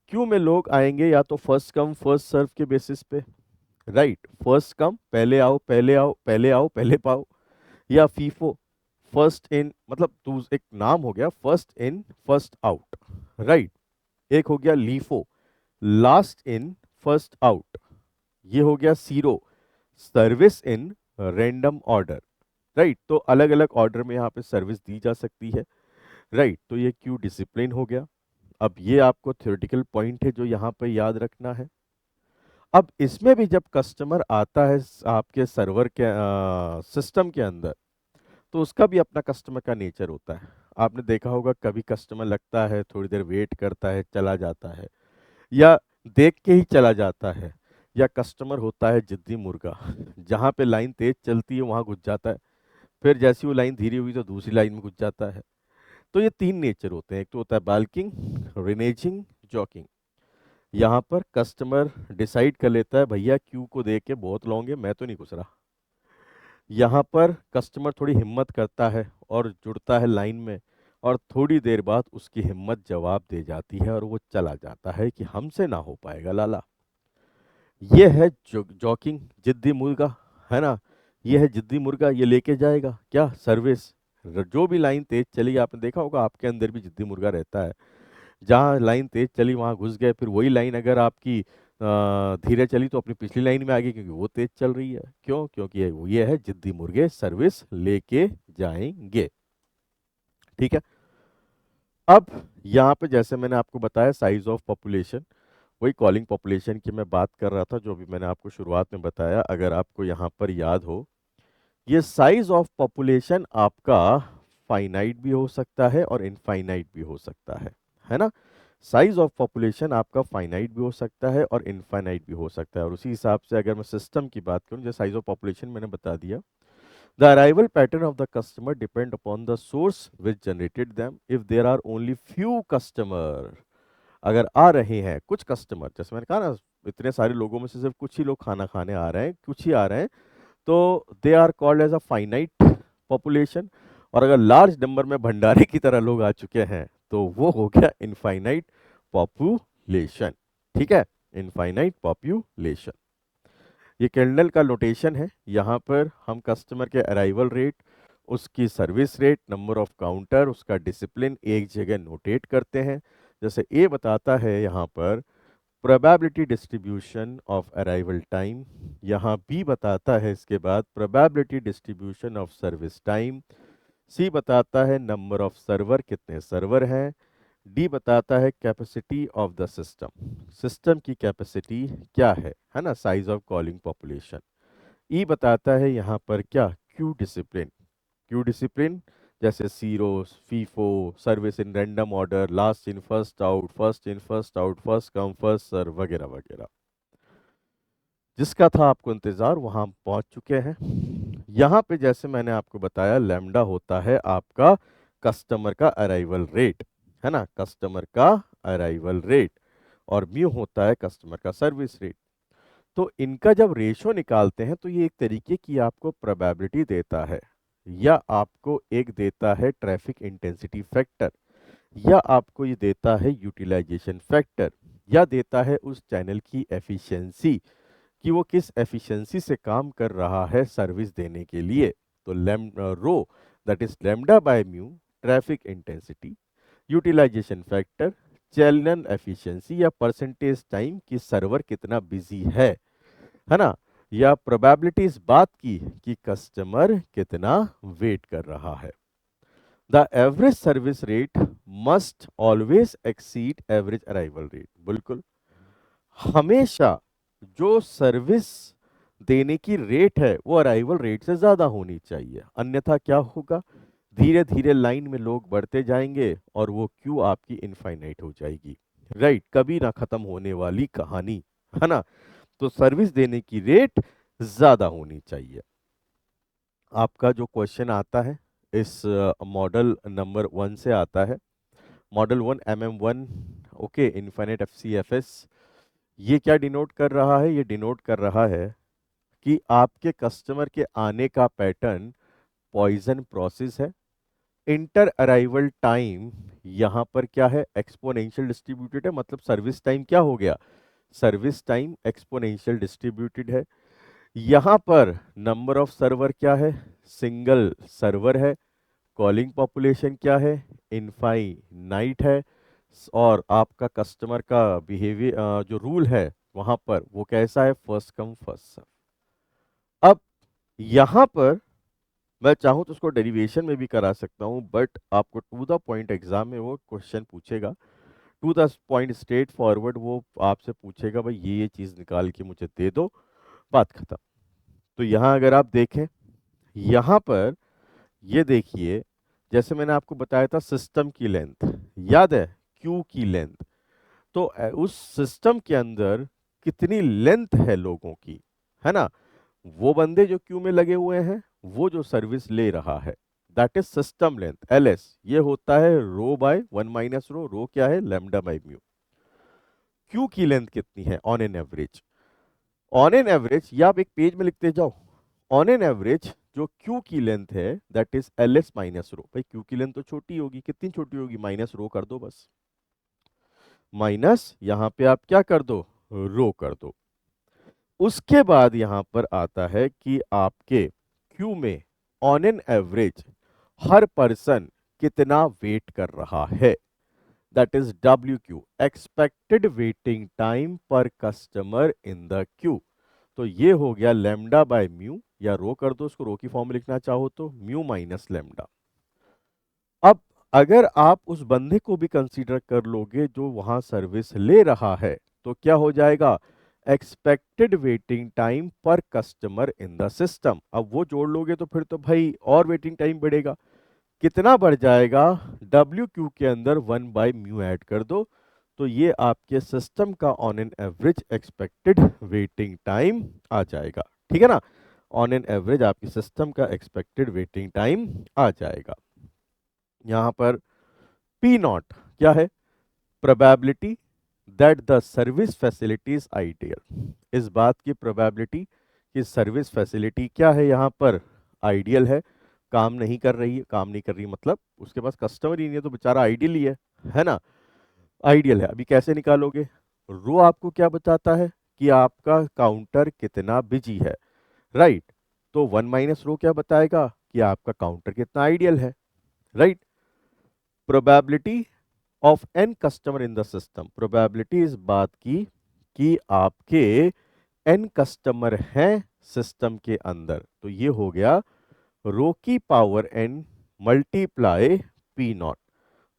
Speaker 1: क्यू में लोग आएंगे या तो फर्स्ट कम फर्स्ट सर्व के बेसिस पे, राइट, फर्स्ट कम पहले आओ पहले आओ पहले आओ पहले पाओ, या फीफो फर्स्ट इन, मतलब एक नाम हो गया first in first out, right. एक हो गया LIFO, last in first out. ये हो गया SIRO, service in random order, right. तो अलग अलग ऑर्डर में यहाँ पे सर्विस दी जा सकती है, राइट। तो ये क्यू डिसिप्लिन हो गया। अब ये आपको थ्योरेटिकल पॉइंट है जो यहाँ पे याद रखना है। अब इसमें भी जब कस्टमर आता है आपके सर्वर के सिस्टम के अंदर, तो उसका भी अपना कस्टमर का नेचर होता है। आपने देखा होगा कभी कस्टमर लगता है, थोड़ी देर वेट करता है, चला जाता है, या देख के ही चला जाता है, या कस्टमर होता है जिद्दी मुर्गा, जहाँ पे लाइन तेज चलती है वहां घुस जाता है, फिर जैसी वो लाइन धीरे हुई तो दूसरी लाइन में घुस जाता है। तो ये तीन नेचर होते हैं, एक तो होता है बाल्किंग, रेनेजिंग, जॉकिंग। यहाँ पर कस्टमर डिसाइड कर लेता है भैया क्यू को देख के बहुत लॉन्ग है, मैं तो नहीं घुस रहा। यहाँ पर कस्टमर थोड़ी हिम्मत करता है और जुड़ता है लाइन में, और थोड़ी देर बाद उसकी हिम्मत जवाब दे जाती है और वो चला जाता है कि हमसे ना हो पाएगा लाला। ये है जॉकिंग, जिद्दी मुर्गा, है ना। ये है जिद्दी मुर्गा, ये लेके जाएगा क्या सर्विस। जो भी लाइन तेज चली, आपने देखा होगा आपके अंदर भी जिद्दी मुर्गा रहता है, जहाँ लाइन तेज चली वहां घुस गए, फिर वही लाइन अगर आपकी धीरे चली तो अपनी पिछली लाइन में आ गई, क्योंकि वो तेज चल रही है। क्यों? क्योंकि ये है जिद्दी मुर्गे सर्विस लेके जाएंगे, ठीक है। अब यहाँ पे जैसे मैंने आपको बताया साइज ऑफ पॉपुलेशन, वही कॉलिंग पॉपुलेशन की मैं बात कर रहा था जो भी मैंने आपको शुरुआत में बताया। अगर आपको यहाँ पर याद हो, ये साइज ऑफ पॉपुलेशन आपका फाइनाइट भी हो सकता है और इनफाइनाइट भी हो सकता है ना। साइज ऑफ पॉपुलेशन आपका फाइनाइट भी हो सकता है और इनफाइनाइट भी हो सकता है, और उसी हिसाब से अगर मैं सिस्टम की बात करूं, जैसे साइज ऑफ पॉपुलेशन मैंने बता दिया, the arrival pattern of the customer depend upon the source which generated them. If there are only few customer, अगर आ रहे हैं कुछ कस्टमर, जैसे मैंने कहा ना, इतने सारे लोगों में से सिर्फ कुछ ही लोग खाना खाने आ रहे हैं, कुछ ही आ रहे हैं, तो they are called as a finite population. और अगर लार्ज नंबर में भंडारे की तरह लोग आ चुके हैं तो वो हो गया इनफाइनाइट पॉपुलेशन, ठीक है, इनफाइनाइट पॉपुलेशन। ये कैंडल का नोटेशन है। यहाँ पर हम कस्टमर के अराइवल रेट, उसकी service rate, number of counter, उसका डिसिप्लिन एक जगह नोटेट करते हैं। जैसे ए बताता है यहाँ पर probability distribution of arrival time, यहाँ बी बताता है इसके बाद probability distribution of service time, C बताता है नंबर ऑफ सर्वर, कितने सर्वर हैं, डी बताता है capacity of the system, system की कैपेसिटी क्या है ना, size of calling population. E बताता है यहाँ पर क्या, क्यू डिसिप्लिन। क्यू डिसिप्लिन जैसे SIRO, FIFO, service in random order, last in first out, first in first out, first come first serve, वगैरह वगैरह। जिसका था आपको इंतजार वहां हम पहुंच चुके हैं। यहाँ पे जैसे मैंने आपको बताया लैम्डा होता है आपका कस्टमर का अराइवल रेट, है ना, कस्टमर का अराइवल रेट, और म्यू होता है कस्टमर का सर्विस रेट। तो इनका जब रेशो निकालते हैं तो ये एक तरीके की आपको प्रोबेबिलिटी देता है, या आपको एक देता है ट्रैफिक इंटेंसिटी फैक्टर, या आपको ये देता है यूटिलाइजेशन फैक्टर, या देता है उस चैनल की एफिशिएंसी कि वो किस एफिशिएंसी से काम कर रहा है सर्विस देने के लिए। तो rho that is lambda by mu, traffic intensity, utilisation factor, channel efficiency या परसेंटेज टाइम कि सर्वर कितना बिजी है ना, या प्रोबेबिलिटी इस बात की कि कस्टमर कितना वेट कर रहा है। The average service rate must always exceed average arrival rate. बिल्कुल, हमेशा जो सर्विस देने की रेट है वो अराइवल रेट से ज्यादा होनी चाहिए, अन्यथा क्या होगा, धीरे धीरे लाइन में लोग बढ़ते जाएंगे और वो क्यू आपकी इनफाइनाइट हो जाएगी, राइट, कभी ना खत्म होने वाली कहानी, है ना। तो सर्विस देने की रेट ज्यादा होनी चाहिए। आपका जो क्वेश्चन आता है इस मॉडल नंबर 1 से आता है, model 1 MM1, okay, infinite FCFS। ये क्या डिनोट कर रहा है, ये डिनोट कर रहा है कि आपके कस्टमर के आने का पैटर्न पॉइजन प्रोसेस है। इंटर अराइवल टाइम यहाँ पर क्या है, एक्सपोनेंशियल डिस्ट्रीब्यूटेड है, मतलब सर्विस टाइम क्या हो गया, सर्विस टाइम एक्सपोनेंशियल डिस्ट्रीब्यूटेड है। यहाँ पर नंबर ऑफ सर्वर क्या है, सिंगल सर्वर है। कॉलिंग पॉपुलेशन क्या है, इनफाइनाइट है। और आपका कस्टमर का बिहेवियर जो रूल है वहां पर वो कैसा है, फर्स्ट कम फर्स्ट सर्व। अब यहाँ पर मैं चाहूँ तो उसको डेरिवेशन में भी करा सकता हूँ, बट आपको टू द पॉइंट एग्जाम में वो क्वेश्चन पूछेगा, to the point straightforward वो आपसे पूछेगा भाई ये चीज निकाल के मुझे दे दो, बात खत्म। तो यहाँ अगर आप देखें, यहाँ पर ये देखिए, जैसे मैंने आपको बताया था सिस्टम की लेंथ, याद है, क्यू की लेंथ। तो उस सिस्टम के अंदर कितनी लेंथ है लोगों की, है ना, वो बंदे जो क्यू में लगे हुए हैं, वो जो सर्विस ले रहा है, that is system length LS। ये होता है रो बाय 1 माइनस रो, रो क्या है, लैम्डा बाय म्यू। क्यू की लेंथ कितनी है on an average, on an average, या आप एक पेज में लिखते जाओ, ऑन एन एवरेज जो क्यू की लेंथ है that is LS minus rho. भाई क्यू की लेंथ तो छोटी होगी, कितनी छोटी होगी, माइनस रो कर दो बस, माइनस यहाँ पे आप क्या कर दो, रो कर दो। उसके बाद यहां पर आता है कि आपके क्यू में on an average her person कितना वेट कर रहा है, that is WQ, expected waiting time पर कस्टमर इन द क्यू। तो ये हो गया लैम्डा बाय म्यू, या रो कर दो, उसको रो की फॉर्म में लिखना चाहो तो म्यू माइनस लैम्डा। अब अगर आप उस बंदे को भी कंसीडर कर लोगे जो वहां सर्विस ले रहा है, तो क्या हो जाएगा, एक्सपेक्टेड वेटिंग टाइम पर कस्टमर इन द सिस्टम। अब वो जोड़ लोगे तो फिर तो भाई और वेटिंग टाइम बढ़ेगा, कितना बढ़ जाएगा, WQ के अंदर 1 बाय म्यू ऐड कर दो, तो ये आपके सिस्टम का on an average expected waiting time आ जाएगा, ठीक है ना, ऑन एन एवरेज आपकी सिस्टम का एक्सपेक्टेड वेटिंग टाइम आ जाएगा। यहां पर P नॉट क्या है, probability that the service facility is ideal. इस बात की प्रोबेबिलिटी कि सर्विस फैसिलिटी क्या है यहाँ पर, आइडियल है, काम नहीं कर रही है, काम नहीं कर रही मतलब उसके पास कस्टमर ही नहीं है तो बेचारा आइडियल ही है ना, आइडियल है। अभी कैसे निकालोगे, रो आपको क्या बताता है कि आपका काउंटर कितना बिजी है, राइट, तो 1 माइनस रो क्या बताएगा कि आपका काउंटर कितना आइडियल है, right. Probability of an customer in the system, probability इस बात की कि आपके एन कस्टमर हैं सिस्टम के अंदर, तो ये हो गया रो की power n multiply P naught,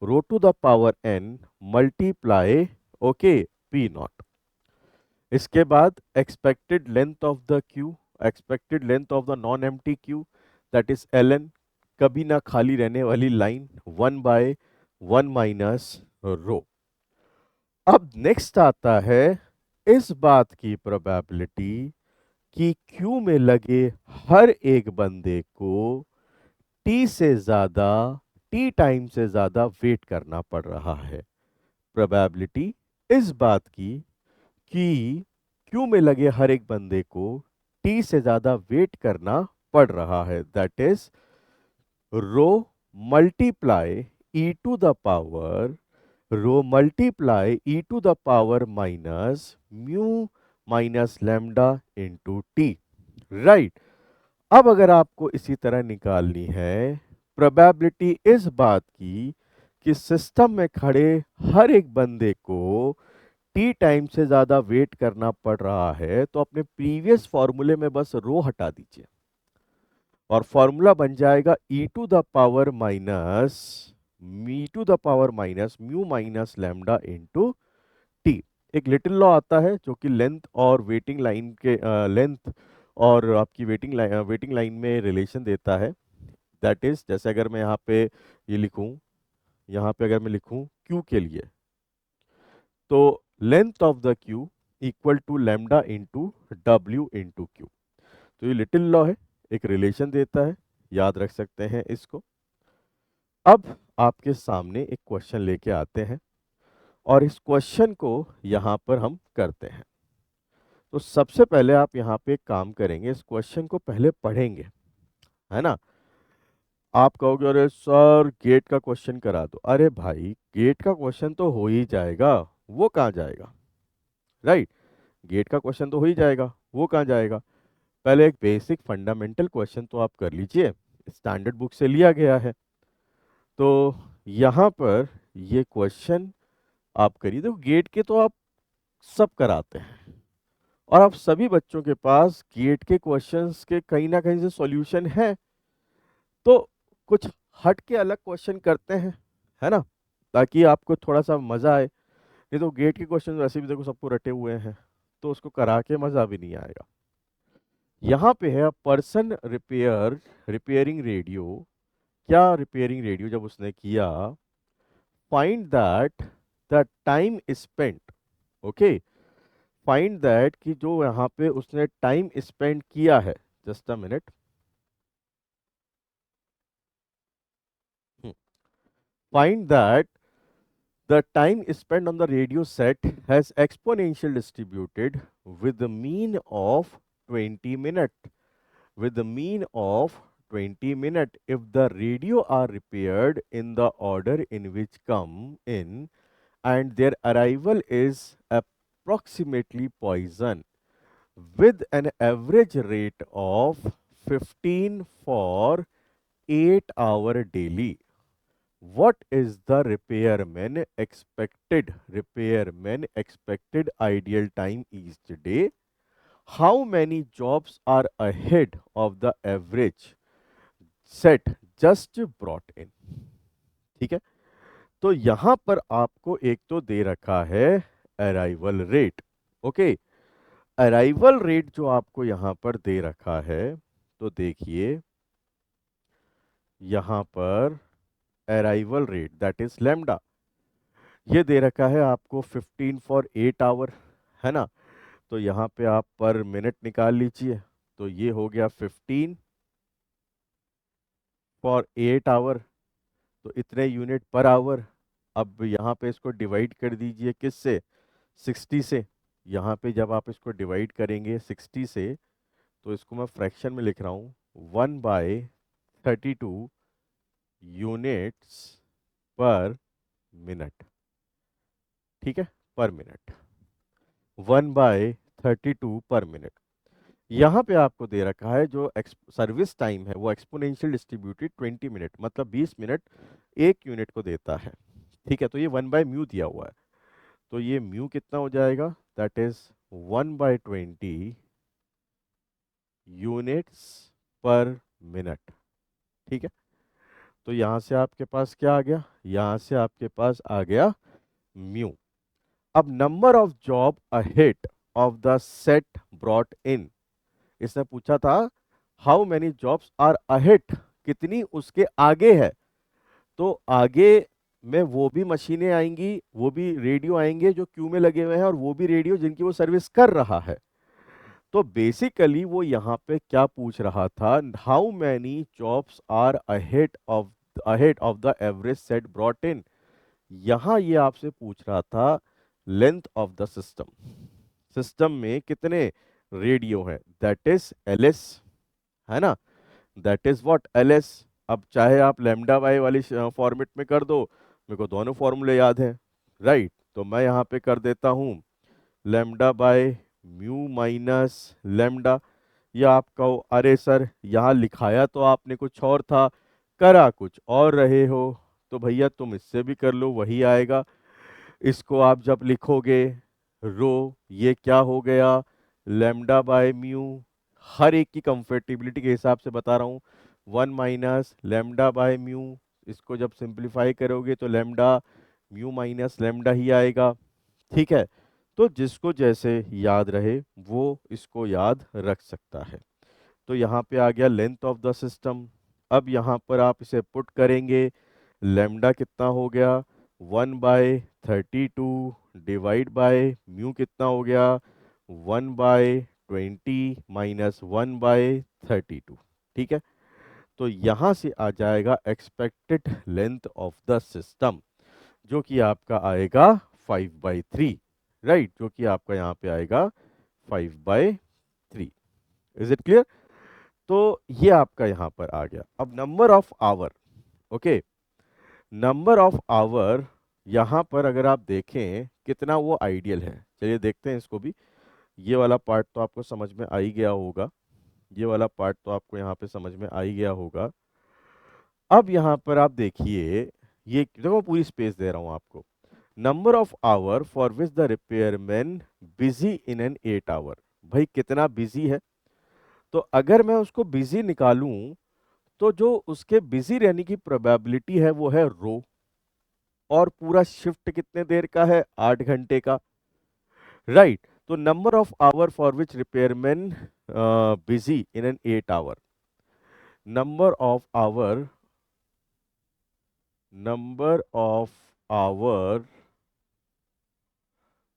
Speaker 1: rho to the power n multiply okay P naught. इसके बाद expected length of the queue, expected length of the non empty queue that is LN, कभी ना खाली रहने वाली लाइन, 1 बाय 1 माइनस रो। अब next आता है इस बात की प्रोबेबिलिटी कि क्यू में लगे हर एक बंदे को टी टाइम से ज्यादा वेट करना पड़ रहा है। प्रोबेबिलिटी इस बात की कि क्यू में लगे हर एक बंदे को टी से ज्यादा वेट करना पड़ रहा है, that is rho multiply e to the power rho multiply e to the power minus mu minus lambda into t. Right. अब अगर आपको इसी तरह निकालनी है प्रोबेबिलिटी इस बात की कि सिस्टम में खड़े हर एक बंदे को टी टाइम से ज्यादा वेट करना पड़ रहा है, तो अपने प्रीवियस फॉर्मूले में बस रो हटा दीजिए और फॉर्मूला बन जाएगा e to the power minus mu minus lambda into t. एक लिटिल लॉ आता है जो कि लेंथ और वेटिंग लाइन के लेंथ और आपकी वेटिंग लाइन में रिलेशन देता है। दैट इज जैसे अगर मैं यहाँ पे ये लिखूं, यहाँ पे अगर मैं लिखूं क्यू के लिए, तो length of the queue equal to lambda into W into queue. तो ये लिटिल लॉ है, एक रिलेशन देता है, याद रख सकते हैं इसको। अब आपके सामने एक क्वेश्चन लेके आते हैं और इस क्वेश्चन को यहाँ पर हम करते हैं। तो सबसे पहले आप यहाँ पे एक काम करेंगे, इस क्वेश्चन को पहले पढ़ेंगे, है ना। आप कहोगे अरे सर गेट का क्वेश्चन करा दो। अरे भाई गेट का क्वेश्चन तो हो ही जाएगा, वो कहाँ जाएगा। राइट। गेट का क्वेश्चन तो हो ही जाएगा, वो कहाँ जाएगा। पहले एक बेसिक फंडामेंटल क्वेश्चन तो आप कर लीजिए, स्टैंडर्ड बुक से लिया गया है। तो यहाँ पर ये क्वेश्चन आप करिए। देखो गेट के तो आप सब कराते हैं और आप सभी बच्चों के पास गेट के क्वेश्चंस के कहीं ना कहीं से सॉल्यूशन है, तो कुछ हट के अलग क्वेश्चन करते हैं, है ना, ताकि आपको थोड़ा सा मजा आए। नहीं तो गेट के क्वेश्चन वैसे भी देखो सबको रटे हुए हैं, तो उसको करा के मजा भी नहीं आएगा। यहाँ पे है पर्सन रिपेयरिंग रेडियो। क्या रिपेयरिंग रेडियो जब उसने किया, find that the time spent, okay, find that कि जो यहाँ पे उसने टाइम स्पेंड किया है, just a minute, find that the time spent on the radio set has exponential distributed with the mean of 20 minute with the mean of 20 minute if the radio are repaired in the order in which come in and their arrival is approximately poison with an average rate of 15 for 8 hour daily. What is the repairman expected ideal time each day? How many jobs are ahead of the average set just brought in? ठीक है। तो यहां पर आपको एक तो दे रखा है arrival rate. Okay, arrival rate जो आपको यहां पर दे रखा है, तो देखिए यहां पर arrival rate that is lambda, ये दे रखा है आपको 15 फॉर 8 आवर, है ना। तो यहाँ पे आप पर मिनट निकाल लीजिए, तो ये हो गया 15 फॉर 8 आवर, तो इतने यूनिट पर आवर। अब यहाँ पे इसको डिवाइड कर दीजिए किससे, 60 से। यहाँ पे जब आप इसको डिवाइड करेंगे 60 से, तो इसको मैं फ्रैक्शन में लिख रहा हूँ 1/32 यूनिट्स पर मिनट। ठीक है, पर मिनट 1/32 पर मिनट। यहाँ पे आपको दे रखा है जो सर्विस टाइम है वो एक्सपोनेंशियल डिस्ट्रीब्यूटेड 20 मिनट, मतलब 20 मिनट एक यूनिट को देता है। ठीक है, तो ये 1/म्यू दिया हुआ है, तो ये म्यू कितना हो जाएगा, दैट इज 1/20 यूनिट्स पर मिनट। ठीक है, तो यहाँ से आपके पास क्या आ गया, यहाँ से आपके पास आ गया म्यू। अब number of job ahead of the set brought in, इसने पूछा था how many jobs are ahead, कितनी उसके आगे है। तो आगे में वो भी मशीनें आएंगी, वो भी रेडियो आएंगे जो क्यू में लगे हुए हैं, और वो भी रेडियो जिनकी वो सर्विस कर रहा है। तो बेसिकली वो यहाँ पे क्या पूछ रहा था, how many jobs are ahead of the average set brought in. यहाँ ये आपसे पूछ रहा था length of the system, system में कितने रेडियो हैं, दैट इज एलएस, है ना, दैट इज व्हाट एलएस। अब चाहे आप लैम्डा बाई वाली फॉर्मेट में कर दो, मेरे को दोनों फॉर्मूले याद हैं, राइट। तो मैं यहाँ पे कर देता हूँ lambda by mu minus lambda. या आप कहो अरे सर यहाँ लिखाया तो आपने कुछ और था, करा कुछ और रहे हो, तो भैया तुम इससे भी कर लो, वही आएगा। इसको आप जब लिखोगे रो, ये क्या हो गया, लैम्डा बाय म्यू, हर एक की कंफर्टेबिलिटी के हिसाब से बता रहा हूँ, 1 - लैम्डा बाय म्यू। इसको जब सिंप्लीफाई करोगे तो लैम्डा म्यू माइनस लैम्डा ही आएगा, ठीक है। तो जिसको जैसे याद रहे वो इसको याद रख सकता है। तो यहाँ पे आ गया लेंथ ऑफ द सिस्टम। अब यहाँ पर आप इसे पुट करेंगे, लैम्डा कितना हो गया, 1/32 डिवाइड बाय म्यू कितना हो गया, 1/20 माइनस 1/32, ठीक है। तो यहाँ से आ जाएगा expected length of the system, जो कि आपका आएगा 5/3, राइट, जो कि आपका यहाँ पे आएगा 5/3। Is it clear? तो ये आपका यहाँ पर आ गया। अब number of hour, okay, number of hour यहाँ पर अगर आप देखें कितना वो आइडियल है, चलिए देखते हैं इसको भी। ये वाला पार्ट तो आपको समझ में आ ही गया होगा, ये वाला पार्ट तो आपको यहाँ पे समझ में आ ही गया होगा। अब यहाँ पर आप देखिए, ये देखो पूरी स्पेस दे रहा हूँ आपको, number of hour for which the repairman busy in an 8 hour. भाई कितना बिजी है, तो अगर मैं उसको बिजी निकालूं तो जो उसके बिजी रहने की प्रोबेबिलिटी है वो है रो, और पूरा शिफ्ट कितने देर का है, 8 घंटे का, राइट। तो number of hour for which repairman busy in an 8 hour, number of hour, number of hour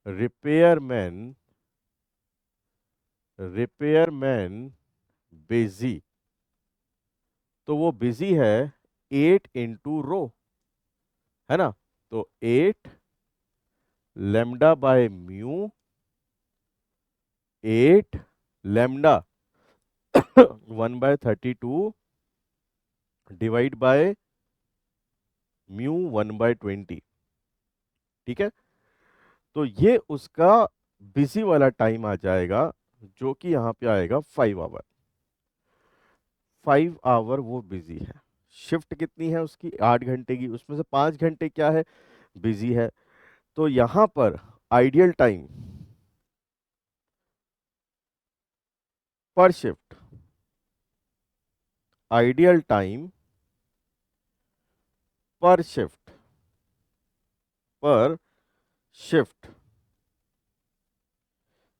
Speaker 1: repairman busy, तो वो बिजी है 8 × रो, है ना। तो 8 λ/μ, 8 λ 1/32 डिवाइड बाय म्यू 1/20, ठीक है। तो ये उसका बिजी वाला टाइम आ जाएगा, जो कि यहाँ पे आएगा 5 आवर। 5 आवर वो बिजी है, शिफ्ट कितनी है उसकी, 8 घंटे की, उसमें से 5 घंटे क्या है, बिजी है। तो यहाँ पर आइडियल टाइम पर शिफ्ट, आइडियल टाइम पर शिफ्ट, पर शिफ्ट,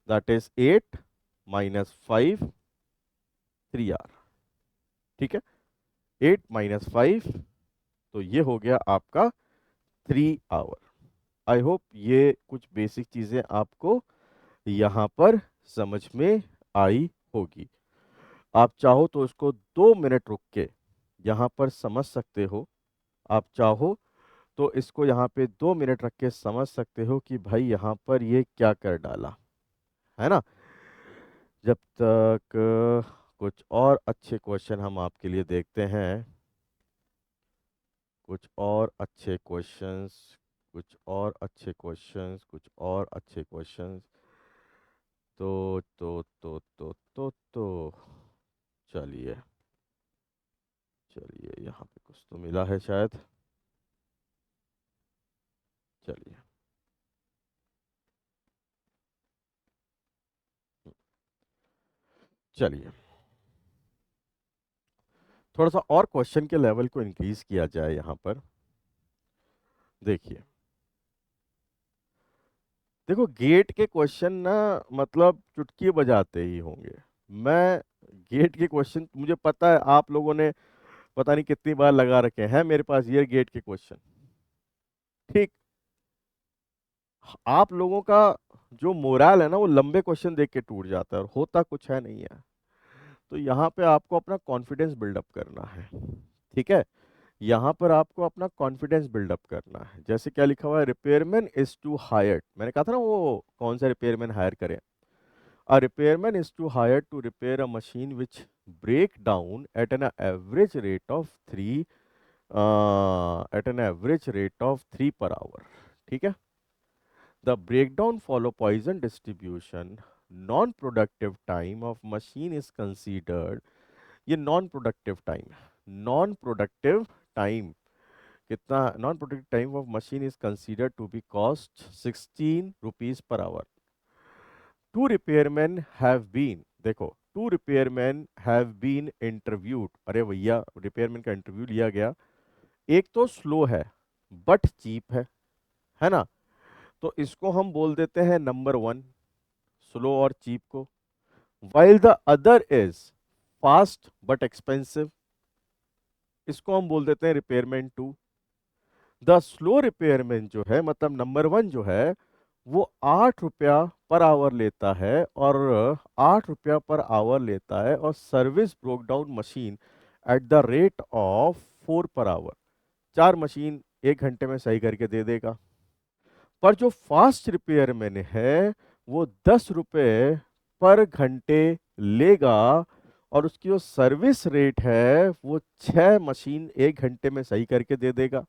Speaker 1: दैट इज 8 - 5 3 आवर, ठीक है। 8 - 5, तो ये हो गया आपका 3 आवर। आई होप ये कुछ बेसिक चीजें आपको यहाँ पर समझ में आई होगी। आप चाहो तो इसको 2 मिनट रुक के यहाँ पर समझ सकते हो, आप चाहो तो इसको यहाँ पे 2 मिनट रख के समझ सकते हो कि भाई यहाँ पर ये क्या कर डाला, है ना। जब तक कुछ और अच्छे क्वेश्चन हम आपके लिए देखते हैं, कुछ और अच्छे क्वेश्चंस, कुछ और अच्छे क्वेश्चंस, कुछ और अच्छे क्वेश्चंस। तो चलिए चलिए, यहाँ पे कुछ तो मिला है शायद, चलिए। चलिए थोड़ा सा और क्वेश्चन के लेवल को इंक्रीज किया जाए यहाँ पर। देखिए, देखो गेट के क्वेश्चन ना, मतलब चुटकी बजाते ही होंगे। मैं गेट के क्वेश्चन, मुझे पता है आप लोगों ने पता नहीं कितनी बार लगा रखे हैं मेरे पास ये गेट के क्वेश्चन, ठीक। आप लोगों का जो मोरल है ना वो लंबे क्वेश्चन देख के टूट जाता है और होता कुछ है नहीं है। तो यहाँ पे आपको अपना कॉन्फिडेंस बिल्डअप करना है। ठीक है, यहाँ पर आपको अपना कॉन्फिडेंस बिल्डअप करना है। जैसे क्या लिखा हुआ है, रिपेयरमैन इज टू हायर, मैंने कहा था ना वो कौन सा रिपेयरमैन हायर करें। A repairman is to hire to repair a machine which break down at an average rate of 3 per hour. ठीक है, the breakdown follow Poisson distribution, non productive time of machine is considered. ये non productive time है। Non productive time कितना, non productive time of machine is considered to be cost 16 rupees per hour. Two repairman have been, देखो two repairman have been interviewed, अरे भैया repairman का interview लिया गया। एक तो स्लो है बट चीप है ना, तो इसको हम बोल देते हैं नंबर 1, स्लो और चीप को। While the other is fast but expensive, इसको हम बोल देते हैं रिपेयरमैन 2। द स्लो रिपेयरमैन जो है, मतलब नंबर 1 जो है, वो 8 रुपया पर आवर लेता है, और 8 रुपया पर आवर लेता है और service broke down machine at the rate of 4 per hour. 4 machine 1 घंटे में सही करके दे देगा। पर जो फास्ट रिपेयरमैन है वो 10 रुपये पर घंटे लेगा, और उसकी जो सर्विस रेट है वो 6 मशीन 1 घंटे में सही करके दे देगा।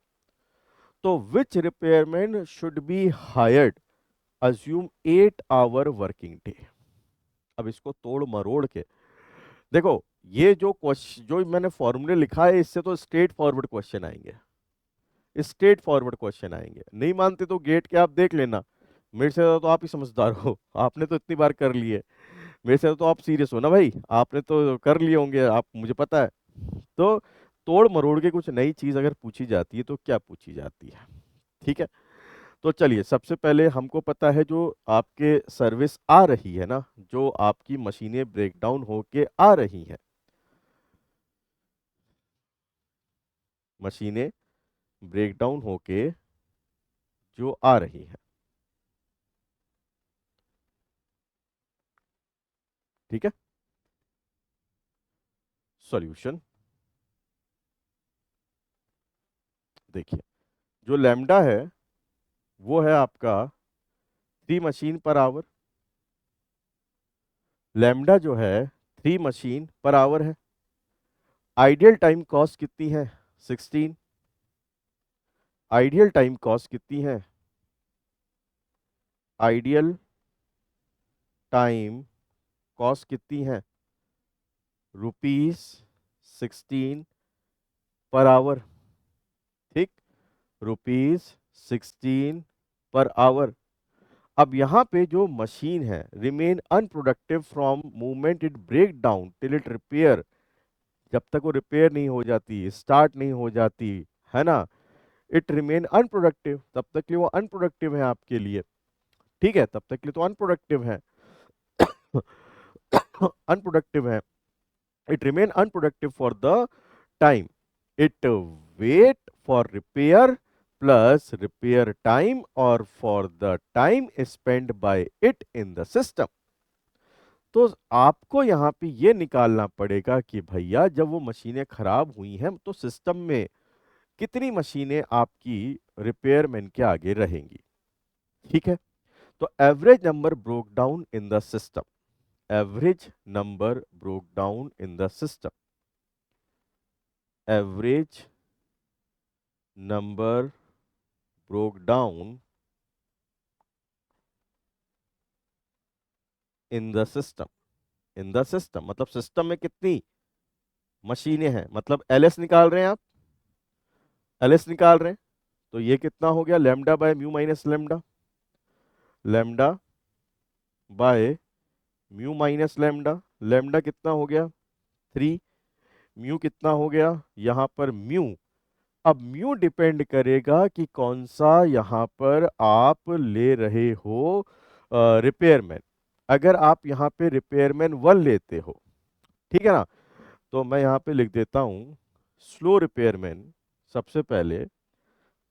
Speaker 1: तो which repairman should be hired, assume 8 hour working day. अब इसको तोड़ मरोड़ के देखो, ये जो क्वेश्चन जो मैंने फॉर्मूले लिखा है इससे तो स्ट्रेट फॉरवर्ड क्वेश्चन आएंगे, स्ट्रेट फॉरवर्ड क्वेश्चन आएंगे। नहीं मानते तो गेट के आप देख लेना, मेरे से ज्यादा तो आप ही समझदार हो, आपने तो इतनी बार कर लिए। मेरे से तो आप सीरियस हो ना भाई, आपने तो कर लिए होंगे, आप, मुझे पता है। तो तोड़ मरोड़ के कुछ नई चीज अगर पूछी जाती है तो क्या पूछी जाती है। ठीक है, तो चलिए सबसे पहले हमको पता है जो आपके सर्विस आ रही है ना, जो आपकी मशीनें ब्रेकडाउन होके आ रही हैं, मशीनें ब्रेकडाउन होके जो आ रही हैं। ठीक है, सॉल्यूशन देखिए, जो लैम्डा है वो है आपका 3 मशीन पर आवर। लैम्डा जो है 3 मशीन पर आवर है। आइडियल टाइम कॉस्ट कितनी है, 16। आइडियल टाइम कॉस्ट कितनी है, आइडियल टाइम कॉस्ट कितनी है, ₹16 पर आवर। ठीक, ₹16 पर आवर। अब यहाँ पे जो मशीन है, remain unproductive from movement it break down till it repair, जब तक वो रिपेयर नहीं हो जाती, स्टार्ट नहीं हो जाती, है ना, इट रिमेन अनप्रोडक्टिव, तब तक के लिए वो अनप्रोडक्टिव है आपके लिए। ठीक है, तब तक के लिए तो अनप्रोडक्टिव है। अनप्रोडक्टिव है, it remain unproductive for the time it wait for repair plus repair time और for the time spend by it in the system. तो आपको यहाँ पे ये निकालना पड़ेगा कि भैया जब वो मशीनें खराब हुई हैं तो सिस्टम में कितनी मशीनें आपकी रिपेयरमैन के आगे रहेंगी। ठीक है, तो average number broke down in the system, average number broke down in the system, average number broke down in the system, in the system मतलब सिस्टम में कितनी मशीनें हैं, मतलब एलएस निकाल रहे हैं आप, एलएस निकाल रहे हैं, तो ये कितना हो गया, lambda by mu minus lambda, lambda by mu minus lambda. Lambda कितना हो गया 3, म्यू कितना हो गया यहाँ पर म्यू। अब म्यू डिपेंड करेगा कि कौन सा यहाँ पर आप ले रहे हो रिपेयरमैन। अगर आप यहाँ पे रिपेयरमैन 1 लेते हो, ठीक है ना, तो मैं यहाँ पे लिख देता हूँ स्लो रिपेयरमैन। सबसे पहले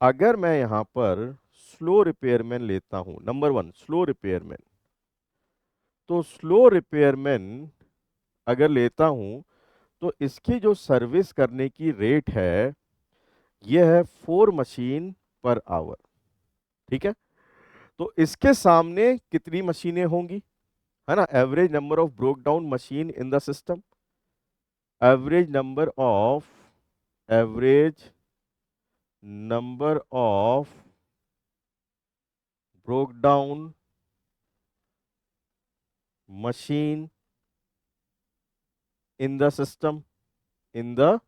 Speaker 1: अगर मैं यहाँ पर स्लो रिपेयरमैन लेता हूं, नंबर वन स्लो रिपेयरमैन, तो स्लो रिपेयरमैन अगर लेता हूं तो इसकी जो सर्विस करने की रेट है यह है 4 मशीन पर आवर। ठीक है, तो इसके सामने कितनी मशीनें होंगी, है ना, average number of broke down machine in the system, average number of average number of broke down machine in the system, in the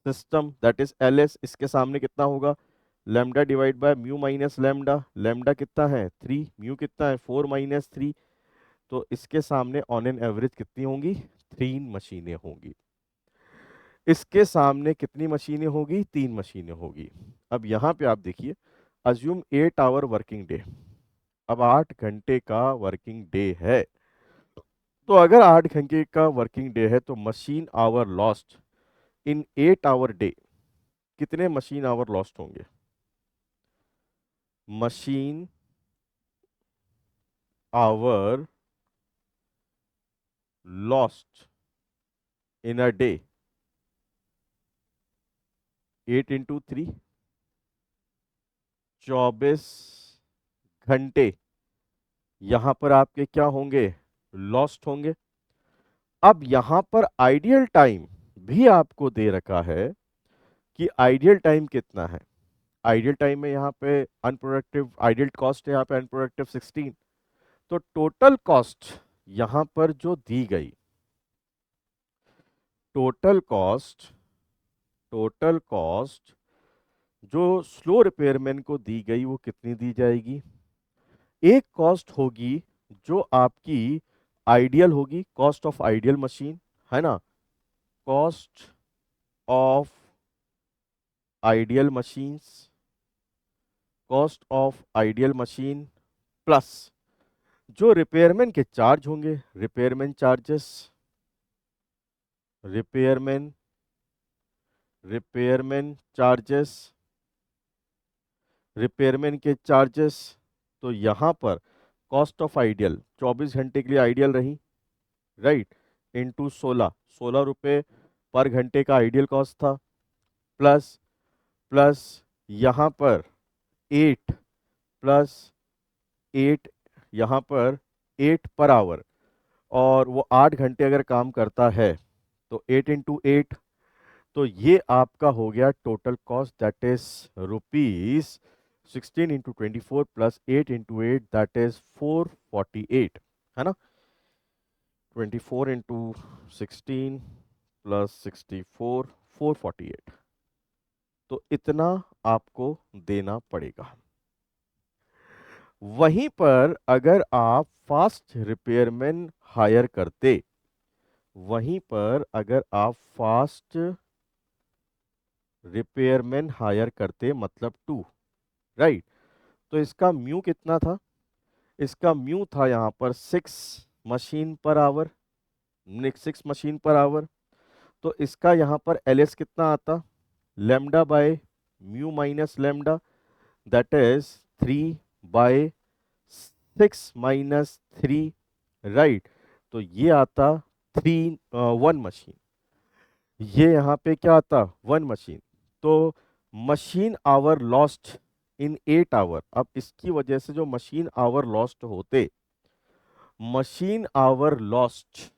Speaker 1: system that is L S. इसके सामने कितना होगा, lambda divide by mu minus lambda, lambda कितना है 3, mu कितना है 4 - 3, तो इसके सामने ऑन एन एवरेज कितनी होंगी, 3 मशीनें होंगी। इसके सामने कितनी मशीनें होगी, 3 मशीनें होगी। अब यहाँ पे आप देखिए, अज्यूम 8 आवर वर्किंग डे, अब 8 घंटे का वर्किंग डे है, तो अगर 8 घंटे का वर्किंग डे है तो machine hour lost in 8 hour day, कितने मशीन आवर लॉस्ट होंगे, machine hour lost in a day, 8 × 3, 24 घंटे यहां पर आपके क्या होंगे, लॉस्ट होंगे। अब यहां पर आइडियल टाइम भी आपको दे रखा है कि आइडियल टाइम कितना है, आइडियल टाइम में यहाँ पे अनप्रोडक्टिव आइडियल कॉस्ट है, यहाँ पे अनप्रोडक्टिव 16, तो टोटल कॉस्ट यहां पर जो दी गई, टोटल कॉस्ट, टोटल कॉस्ट जो स्लो रिपेयरमैन को दी गई वो कितनी दी जाएगी, एक कॉस्ट होगी जो आपकी आइडियल होगी, कॉस्ट ऑफ आइडियल मशीन, है ना, cost of ideal machines, cost of ideal machine plus जो रिपेयरमैन के चार्ज होंगे, repairman charges, repairman repairman charges, repairman के चार्जेस, तो यहां पर कॉस्ट ऑफ आइडियल 24 घंटे के लिए आइडियल रही, राइट, इंटू 16 पर घंटे का आइडियल कॉस्ट था, प्लस प्लस यहाँ पर 8 प्लस 8, यहाँ पर 8 पर आवर, और वो 8 घंटे अगर काम करता है तो 8 × 8, तो ये आपका हो गया total cost that is ₹16 × 24 plus 8 × 8 that is 448, है ना, 24 × 16 प्लस 64 448, तो इतना आपको देना पड़ेगा। वहीं पर अगर आप फास्ट रिपेयरमैन हायर करते, वहीं पर अगर आप फास्ट रिपेयरमैन हायर करते मतलब 2, राइट, तो इसका म्यू कितना था, इसका म्यू था यहाँ पर 6 machine per hour, 6 machine per hour, तो इसका यहाँ पर एल एस कितना आता, lambda by mu minus lambda that is 3/6 - 3, right, तो ये आता 1 मशीन, ये यहाँ पे क्या आता 1 मशीन, तो machine hour lost in 8 hour, अब इसकी वजह से जो मशीन आवर लॉस्ट होते, machine hour lost,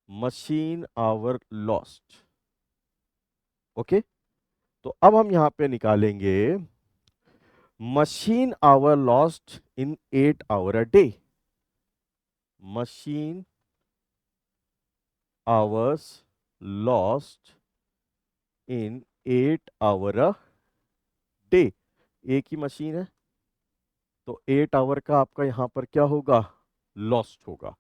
Speaker 1: machine hour lost, okay, तो अब हम यहाँ पे निकालेंगे machine hour lost in 8 hour a day, machine hours lost in 8 hour a day, एक ही मशीन है तो 8 आवर का आपका यहाँ पर क्या होगा, लॉस्ट होगा,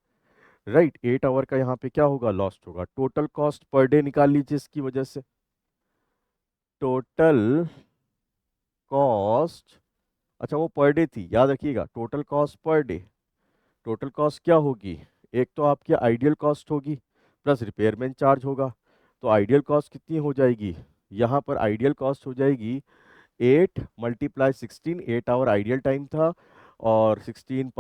Speaker 1: राइट, 8 आवर का यहाँ पे क्या होगा, लॉस्ट होगा। टोटल कॉस्ट पर डे निकाल लीजिए इसकी वजह से, टोटल कॉस्ट, अच्छा वो पर डे थी, याद रखिएगा total cost per day, total cost क्या होगी, एक तो आपकी आइडियल कॉस्ट होगी प्लस रिपेयरमैन चार्ज होगा, तो आइडियल कॉस्ट कितनी हो जाएगी, यहाँ पर आइडियल कॉस्ट हो जाएगी 8 मल्टीप्लाई 16, 8 आवर आइडियल टाइम था और 16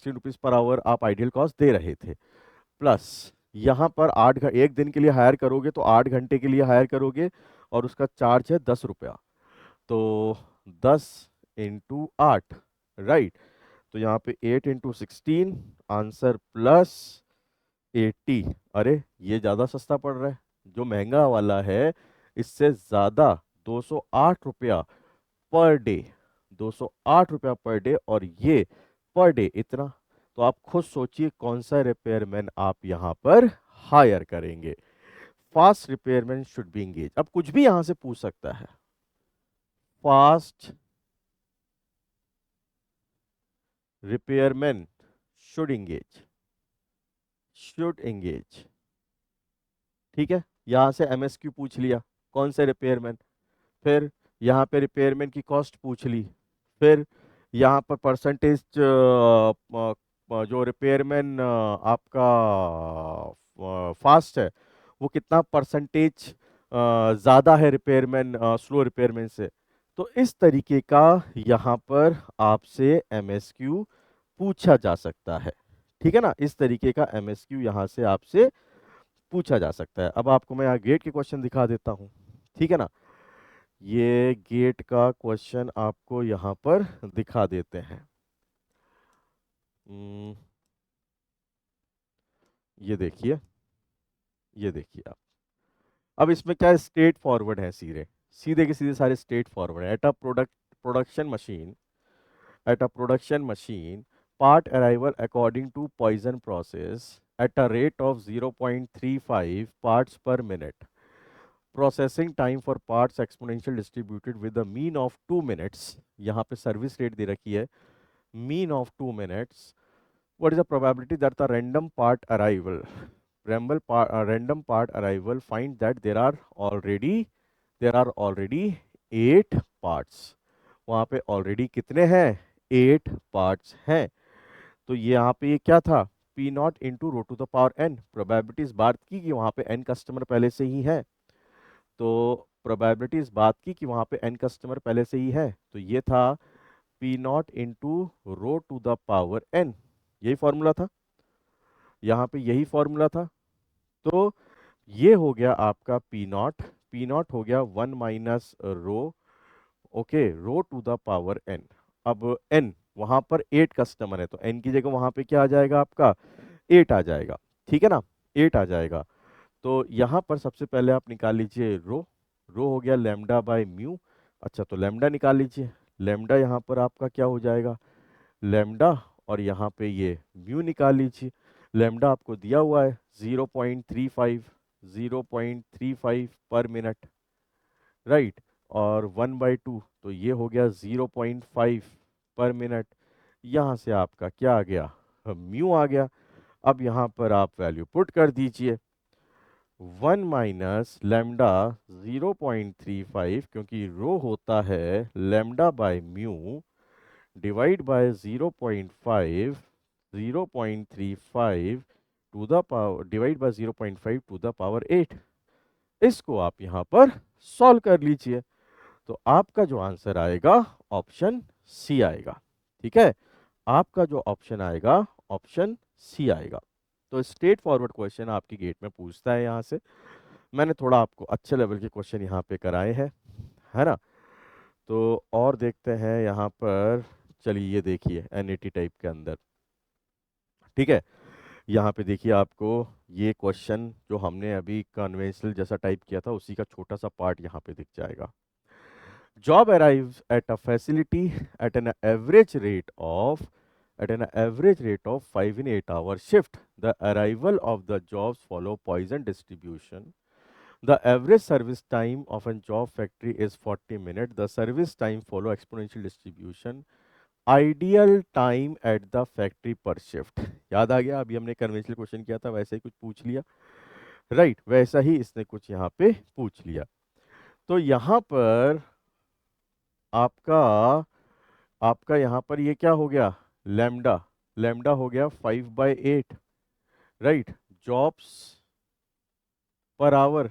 Speaker 1: रुपीज़ पर आवर आप आइडियल कॉस्ट दे रहे थे, प्लस यहाँ पर 1 दिन के लिए हायर करोगे तो 8 घंटे के लिए हायर करोगे और उसका चार्ज है 10 रुपया। तो 10 × 8, राइट। तो यहाँ पे 8 × 16 आंसर प्लस 80। अरे ये ज़्यादा सस्ता पड़ रहा है, जो महंगा वाला है इससे ज़्यादा 208 रुपया पर डे, 208 रुपया पर डे, और ये पर डे इतना। तो आप खुद सोचिए कौन सा रिपेयरमैन आप यहाँ पर हायर करेंगे। Fast repairman should B engage. अब कुछ भी यहां से पूछ सकता है। Fast repairman should engage, should engage, ठीक है। यहां से एमएसक्यू पूछ लिया, कौन से रिपेयरमैन। फिर यहाँ पे रिपेयरमैन की कॉस्ट पूछ ली। फिर यहाँ पर परसेंटेज, जो रिपेयरमैन आपका फास्ट है वो कितना परसेंटेज ज़्यादा है रिपेयरमैन स्लो रिपेयरमैन से। तो इस तरीके का यहाँ पर आपसे एमएसक्यू पूछा जा सकता है, ठीक है ना। इस तरीके का एमएसक्यू यहाँ से आपसे पूछा जा सकता है। अब आपको मैं यहाँ गेट के क्वेश्चन दिखा देता हूँ, ठीक है ना। ये गेट का क्वेश्चन आपको यहाँ पर दिखा देते हैं। हम्म, ये देखिए, ये देखिए आप। अब इसमें क्या है, स्ट्रेट फॉरवर्ड है, सीधे सीधे के सीधे सारे स्ट्रेट फॉरवर्ड है। Production machine at a production machine, part arrival according to Poisson process at a rate of 0.35 parts per minute, processing time for parts exponential distributed with the mean of 2 minutes. यहाँ पे service rate दे रखी है mean of 2 minutes. What is the probability that the random part arrival, random part arrival find that there are already 8 parts। वहां पे already कितने हैं, 8 parts हैं। तो ये यहाँ पे ये क्या था, P not into rho to the power n. Probability इस बात की कि वहां पे एन कस्टमर पहले से ही है, तो प्रोबेबिलिटी इस बात की कि वहां पे एन कस्टमर पहले से ही है, तो ये था P not into rho to the power n. यही फॉर्मूला था, यहाँ पे यही फॉर्मूला था। तो ये हो गया आपका पी नॉट, पी नॉट हो गया 1 - rho, okay, rho to the power n. अब एन वहां पर 8 कस्टमर है, तो एन की जगह वहां पे क्या आ जाएगा आपका, 8 आ जाएगा, ठीक है ना, 8 आ जाएगा। तो यहाँ पर सबसे पहले आप निकाल लीजिए रो हो गया लेमडा बाय म्यू। अच्छा, तो लेमडा निकाल लीजिए। लेमडा यहाँ पर आपका क्या हो जाएगा, लेमडा, और यहाँ पे ये म्यू निकाल लीजिए। लेमडा आपको दिया हुआ है 0.35, 0.35 पर मिनट, राइट। और 1/2, तो ये हो गया 0.5 पर मिनट। यहाँ से आपका क्या आ गया, म्यू आ गया। अब यहाँ पर आप वैल्यू पुट कर दीजिए, 1 - लेमडा 0.35, क्योंकि रो होता है lambda by mu divide by 0.5, 0.35 to the power, divide by 0.5 to the power 8। इसको आप यहाँ पर सॉल्व कर लीजिए, तो आपका जो आंसर आएगा ऑप्शन सी आएगा, ठीक है। आपका जो ऑप्शन आएगा ऑप्शन सी आएगा। तो स्ट्रेट फॉरवर्ड क्वेश्चन आपकी गेट में पूछता है। यहाँ से मैंने थोड़ा आपको अच्छे लेवल के क्वेश्चन यहाँ पे कराए हैं, है ना। तो और देखते हैं यहाँ पर, चलिए ये देखिए एनईटी टाइप के अंदर, ठीक है। यहाँ पे देखिए आपको ये क्वेश्चन जो हमने अभी कन्वेंशनल जैसा टाइप किया था उसी का छोटा सा पार्ट यहाँ पे दिख जाएगा। Job arrives at a facility eight an average rate of of 5 in 8 hour shift. The arrival of the jobs follow Poisson distribution. The average service time of a job factory is 40 minutes. The service time follow exponential distribution. Ideal time at the factory per shift. याद आ गया, अभी हमने conventional question किया था वैसे ही कुछ पूछ लिया, राइट। वैसा ही इसने कुछ यहाँ पे पूछ लिया। तो यहाँ पर आपका आपका यहाँ पर ये क्या हो गया, लैम्डा, लैम्डा हो गया 5/8, right, jobs per hour,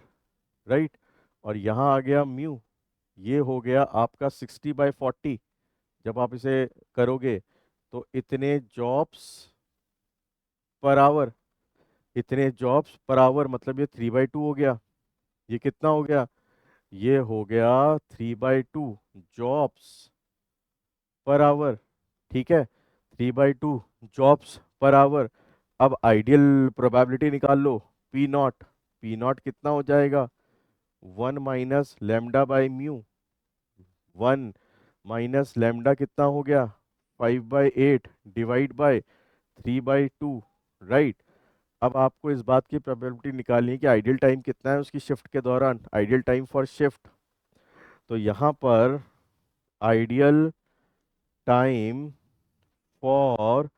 Speaker 1: right. और यहाँ आ गया म्यू, ये हो गया आपका 60/40। जब आप इसे करोगे तो इतने जॉब्स पर आवर, इतने जॉब्स पर आवर मतलब ये 3/2 हो गया। ये कितना हो गया? ये हो गया 3/2 जॉब्स पर आवर। ठीक है, 3/2 जॉब्स पर आवर। अब आइडियल प्रोबेबिलिटी निकाल लो, पी नॉट। पी नॉट कितना हो जाएगा? 1 - λ/μ। 1 - λ कितना हो गया? 5/8 डिवाइड बाय 3/2। राइट। अब आपको इस बात की प्रोबेबिलिटी निकालनी है कि आइडियल टाइम कितना है उसकी शिफ्ट के दौरान, आइडियल टाइम फॉर शिफ्ट। तो यहाँ पर आइडियल टाइम फॉर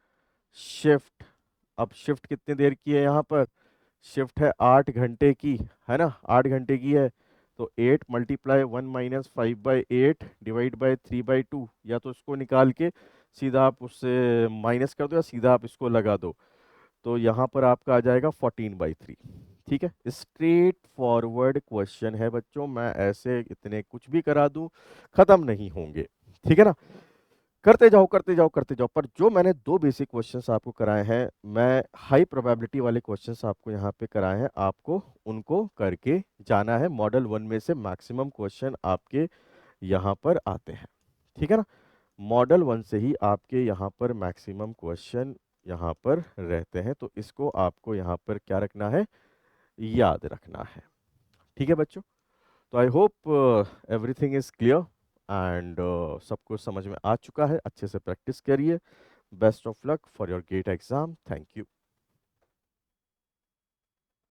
Speaker 1: शिफ्ट, अब शिफ्ट कितनी देर की है यहाँ पर? शिफ्ट है 8 घंटे की, है ना, 8 घंटे की है। तो 8 × 1 - 5/8 डिवाइड बाय 3/2, या तो इसको निकाल के सीधा आप उससे माइनस कर दो या सीधा आप इसको लगा दो। तो यहाँ पर आपका आ जाएगा 14/3। ठीक है, स्ट्रेट फॉरवर्ड क्वेश्चन है बच्चों, मैं ऐसे इतने कुछ भी करा दूं खत्म नहीं होंगे। ठीक है ना, करते जाओ करते जाओ करते जाओ। पर जो मैंने दो बेसिक क्वेश्चंस आपको कराए हैं, मैं हाई प्रोबेबिलिटी वाले क्वेश्चंस आपको यहाँ पे कराए हैं, आपको उनको करके जाना है। मॉडल 1 में से मैक्सिमम क्वेश्चन आपके यहाँ पर आते हैं। ठीक है ना, मॉडल 1 से ही आपके यहाँ पर मैक्सिमम क्वेश्चन यहाँ पर रहते हैं। तो इसको आपको यहाँ पर क्या रखना है? याद रखना है। ठीक है बच्चों, तो I hope everything is clear and सब कुछ समझ में आ चुका है। अच्छे से प्रैक्टिस करिए। Best of luck for your GATE exam. Thank you.